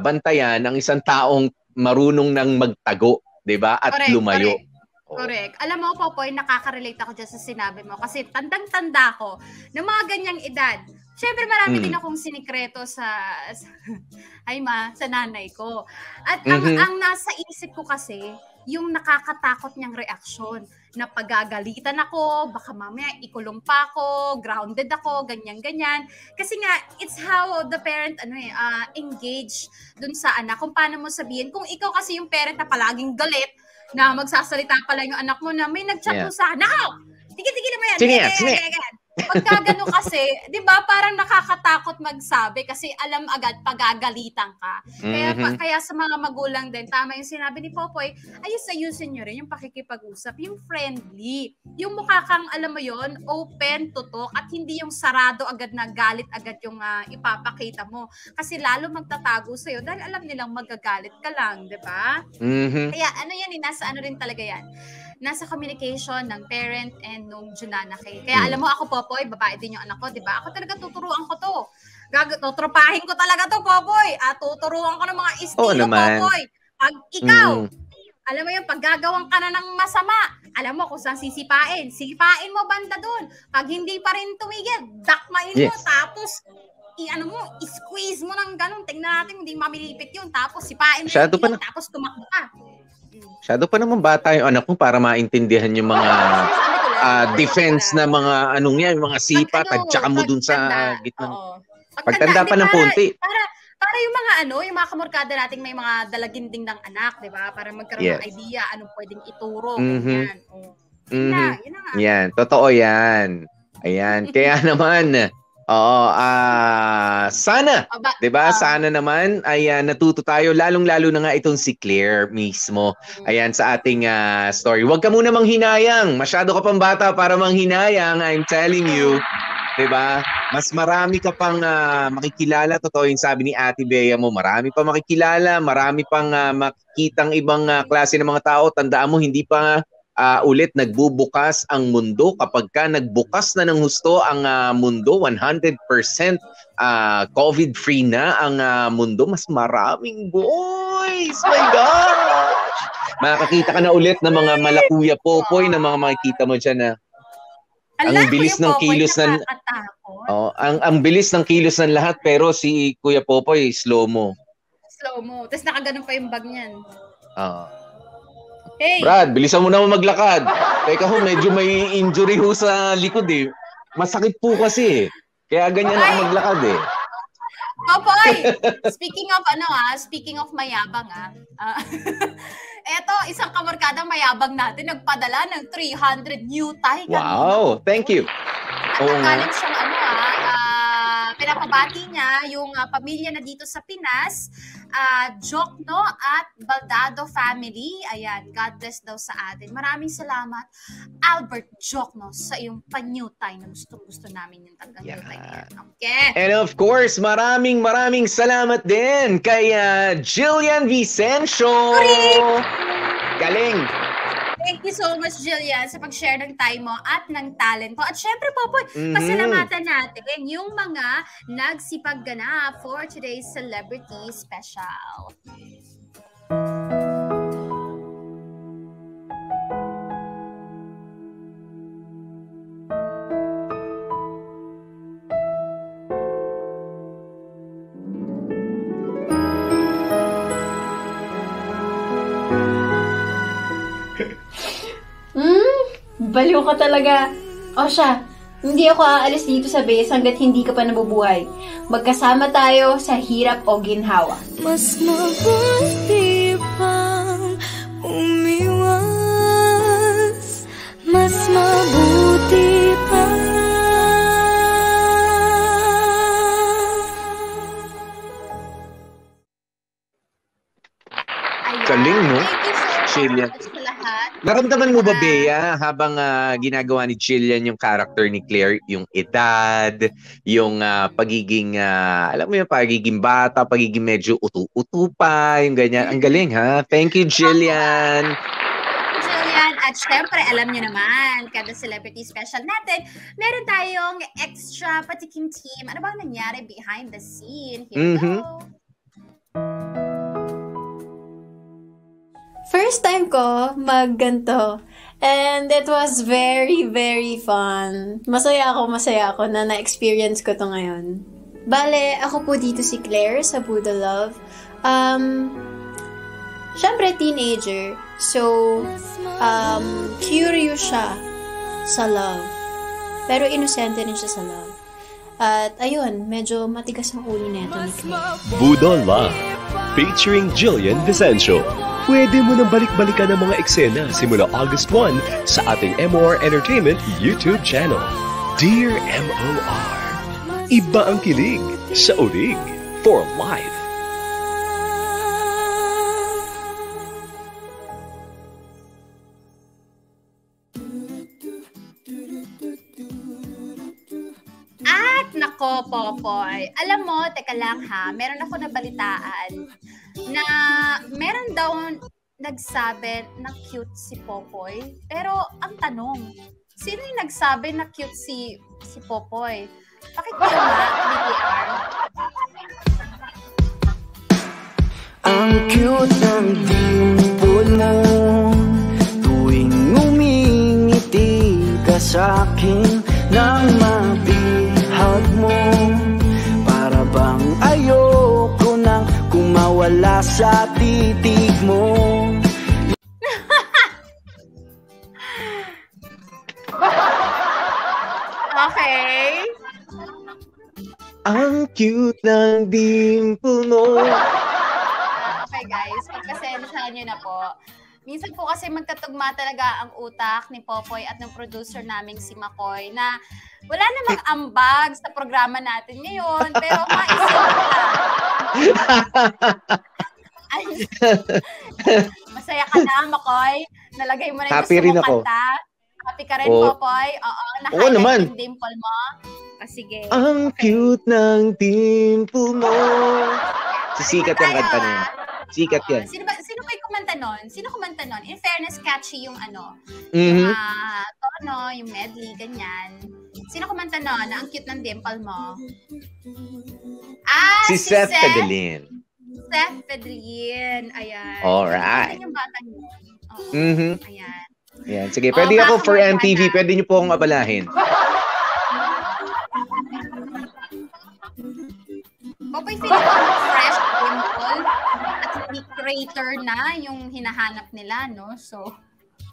bantayan ang isang taong marunong nang magtago, 'di ba? At lumayo. Correct. Alam mo, Popoy, nakaka-relate ako dyan sa sinabi mo kasi tandang-tanda ko ng mga ganyang edad. Siyempre, marami din akong sinikreto sa nanay ko. At ang nasa isip ko kasi, yung nakakatakot niyang reaksyon na pagagalitan ako, baka mamaya ikulong pa ako, grounded ako, ganyan-ganyan. Kasi nga, it's how the parent engage dun sa anak. Kung paano mo sabihin, kung ikaw kasi yung parent na palaging galit, na magsasalita pala yung anak mo na may nag-chat mo sa anak. Tigil-tigil mo yan. Sige. Pagka gano'n kasi, di ba, parang nakakatakot magsabi kasi alam agad pagagalitan ka. Kaya sa mga magulang din, tama yung sinabi ni Popoy, ayusin nyo rin yung pakikipag-usap, yung friendly. Yung mukha kang, alam mo yon, open to talk at hindi yung sarado agad na galit agad yung ipapakita mo. Kasi lalo magtatago sa'yo dahil alam nilang magagalit ka lang, di ba? Kaya nasa rin talaga yan. Nasa communication ng parent and nung Junanake. Kaya alam mo, ako, Popoy, babae din yung anak ko, di ba? Ako talaga tuturuan ko to. Tutropahin ko talaga to, Popoy. At tuturuan ko ng mga estilo, Popoy. Pag ikaw, alam mo yung paggagawang ka na ng masama, alam mo kung saan sipain mo banda doon. Pag hindi pa rin tumigil, dakmain mo, tapos i-squeeze mo ng ganun. Tingnan natin, hindi mamilipit yun. Tapos sipain mo yun, tapos tumakbo ka. Shadow pa naman bata yung anak mo para maintindihan yung mga defense na mga mga sipa, tadyakan mo dun sa gitna. Pagtanda pa ng konti. Para yung mga yung mga kamorkada nating may mga dalaginding ng anak, di ba? Para magkaroon ng idea anong pwedeng ituro. Ganyan. Yun na. Yan, totoo yan. Ayan, kaya naman, sana, 'di ba? Sana naman ay natuto tayo lalong-lalo na nga itong si Claire mismo. Ayan sa ating story. Huwag ka muna manghinayang. Masyado ka pang bata para manghinayang, I'm telling you. 'Di ba? Mas marami ka pang makikilala, totoo yung sabi ni Ate Bea mo. Marami pang makikilala, marami pang makikitang ibang klase ng mga tao. Tandaan mo, hindi pa ulit nagbubukas ang mundo. Kapag ka nagbukas na ng husto ang mundo, 100% COVID-free na ang mundo, mas maraming boys. My gosh! Makakita ka na ulit ng mga malakuya popoy na mga makikita mo dyan na ang bilis ng kilos ng ang bilis ng kilos ng lahat, pero si Kuya Popoy slow mo. Tapos nakaganon pa yung bag niyan. Hey. Brad, bilisan mo naman maglakad. Teka ho, medyo may injury ho sa likod eh. Masakit po kasi eh. Kaya ganyan ako maglakad eh. Popoy, speaking of mayabang eto, isang kamarkadang mayabang natin nagpadala ng 300 new Thai. Wow, thank you. Galing siyang pinapabati niya yung pamilya na dito sa Pinas, Jokno at Baldado family. Ayan, God bless daw sa atin. Maraming salamat, Albert Jokno, sa iyong pa-new Thai na gusto namin yung tagang-new Thai na yan. Okay. And of course, maraming salamat din kay Jillian Vicencio. Galing! Thank you so much, Jillian, sa pag-share ng time mo at ng talent mo. At syempre, Popoy, pasalamatan natin yung mga nagsipagganap for today's Celebrity Special. Baliw ka talaga. O siya, hindi ako aalis dito sa base hanggat hindi ka pa nabubuhay. Magkasama tayo sa hirap o ginhawa. Mas mabuti pang umiwas. Mas mabuti pang galing, no? Jillian. Naramdaman mo ba, Bea, habang ginagawa ni Jillian yung character ni Claire, yung edad, yung pagiging, alam mo yung pagiging bata, pagiging medyo utu-utu pa, yung ganyan. Ang galing, ha? Thank you, Jillian. Jillian, at syempre, alam nyo naman, kada celebrity special natin, meron tayong extra patikim team. Ano ba nangyari behind the scene? Here we go. First time ko magganto. And it was very, very fun. Masaya ako na na-experience ko to ngayon. Bale, ako po dito si Claire sa Buddha Love. Syempre, teenager. So, curious siya sa love. Pero inosente rin siya sa love. At ayun, medyo matigas ang ulo neto ni Claire. Buddha Love, featuring Jillian Vicencio. Pwede mo nang balik-balikan ang mga eksena simula August 1 sa ating MOR Entertainment YouTube channel. Dear MOR, iba ang kilig sa ulig for life. At nako, Popoy, alam mo, teka lang ha, meron ako nabalitaan na meron daw nagsabi na cute si Popoy. Pero ang tanong, sino yung nagsabi na cute si Popoy? Pakinggan nga, BTR. Ang cute ng dimple mo, tuwing umingiti ka sa'kin nang mabihag mo, para bang ayoko nang kumawala sa titig mo. Okay. Ang cute ng dimple mo. Okay guys, pagkasensahan nyo na po. Minsan po kasi magkatugma talaga ang utak ni Popoy at ng producer naming si Makoy na wala namang ambag sa programa natin ngayon, pero maisip lang. Masaya ka na, Makoy? Nalagay mo na yung happy gusto mong ako. Kanta? Happy ka rin, Popoy? Oo, na-highlight yung dimple mo. Sige. Ang cute ng dimple mo. Sisikat yung kanta na yun. Sikat yan. Sino ba yung kumanta kumanta nun? In fairness, catchy yung Mhm. tono, yung medley, ganyan. Sino kumanta nun? Ang cute ng dimple mo. Si Seth Pedelin. Seth Pedelin. Ayan. Alright. Yung batang yun. Oo. Mhm. Ayan. Ayan, sige. Pwede ako for MTV. Pwede niyo po akong abalahin. Popoy, feeling ko fresh dimple at hindi crater na yung hinahanap nila, no? So,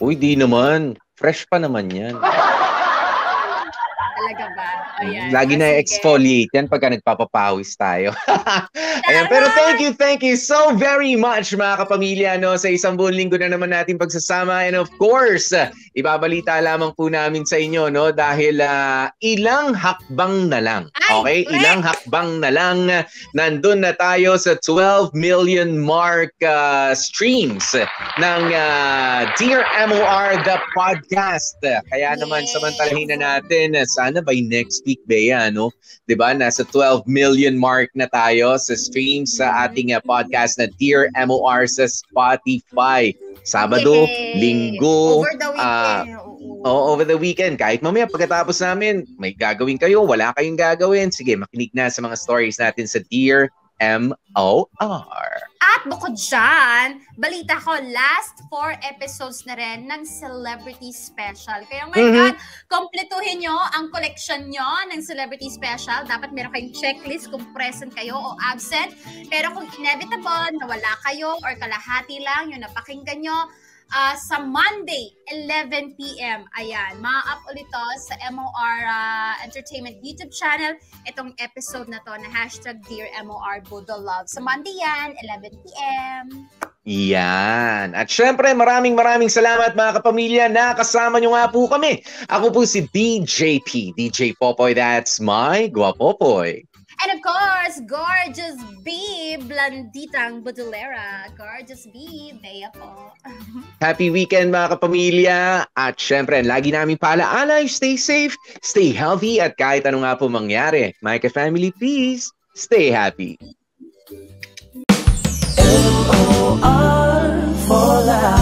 Uy, di naman. Fresh pa naman yan. talaga ba? Ayan. Lagi na Sige. exfoliate yan pagka nagpapapawis tayo. Ayan, pero thank you so very much mga kapamilya, no, sa isang buong linggo na naman natin pagsasama. And of course, ibabalita lamang po namin sa inyo, no, dahil ilang hakbang na lang. Okay? Ilang hakbang na lang. Nandun na tayo sa 12 million mark streams ng Dear MOR The Podcast. Kaya naman samantalahin na natin, sana by next week, Bea, no? 'Di ba? Nasa 12 million mark na tayo sa streams sa ating podcast na Dear MOR sa Spotify. Sabado, Linggo, Over the weekend. over the weekend. Kahit mamaya pagkatapos namin, may gagawin kayo, wala kayong gagawin. Sige, makinig na sa mga stories natin sa Dear MOR. At bukod dyan, balita ko, last 4 episodes na rin ng Celebrity Special. Kaya my God, kompletuhin nyo ang collection nyo ng Celebrity Special. Dapat meron kayong checklist kung present kayo o absent. Pero kung inevitable na wala kayo or kalahati lang yung napakinggan nyo, sa Monday, 11 p.m. Ayan, ma-up ulit to sa MOR Entertainment YouTube channel. Itong episode na to na #Dear MOR Budol Love. Sa Monday yan, 11 p.m. Yan. At syempre, maraming salamat mga kapamilya na kasama nyo nga po kami. Ako po si DJP, DJ Popoy, that's my Guapopoy. And of course, Gorgeous B, Blanditang Budolera. Gorgeous B, Bea po. Happy weekend mga kapamilya. At syempre, lagi namin paalaala, stay safe, stay healthy, at kahit ano nga po mangyari, my ka-family, please, stay happy. MOR for life.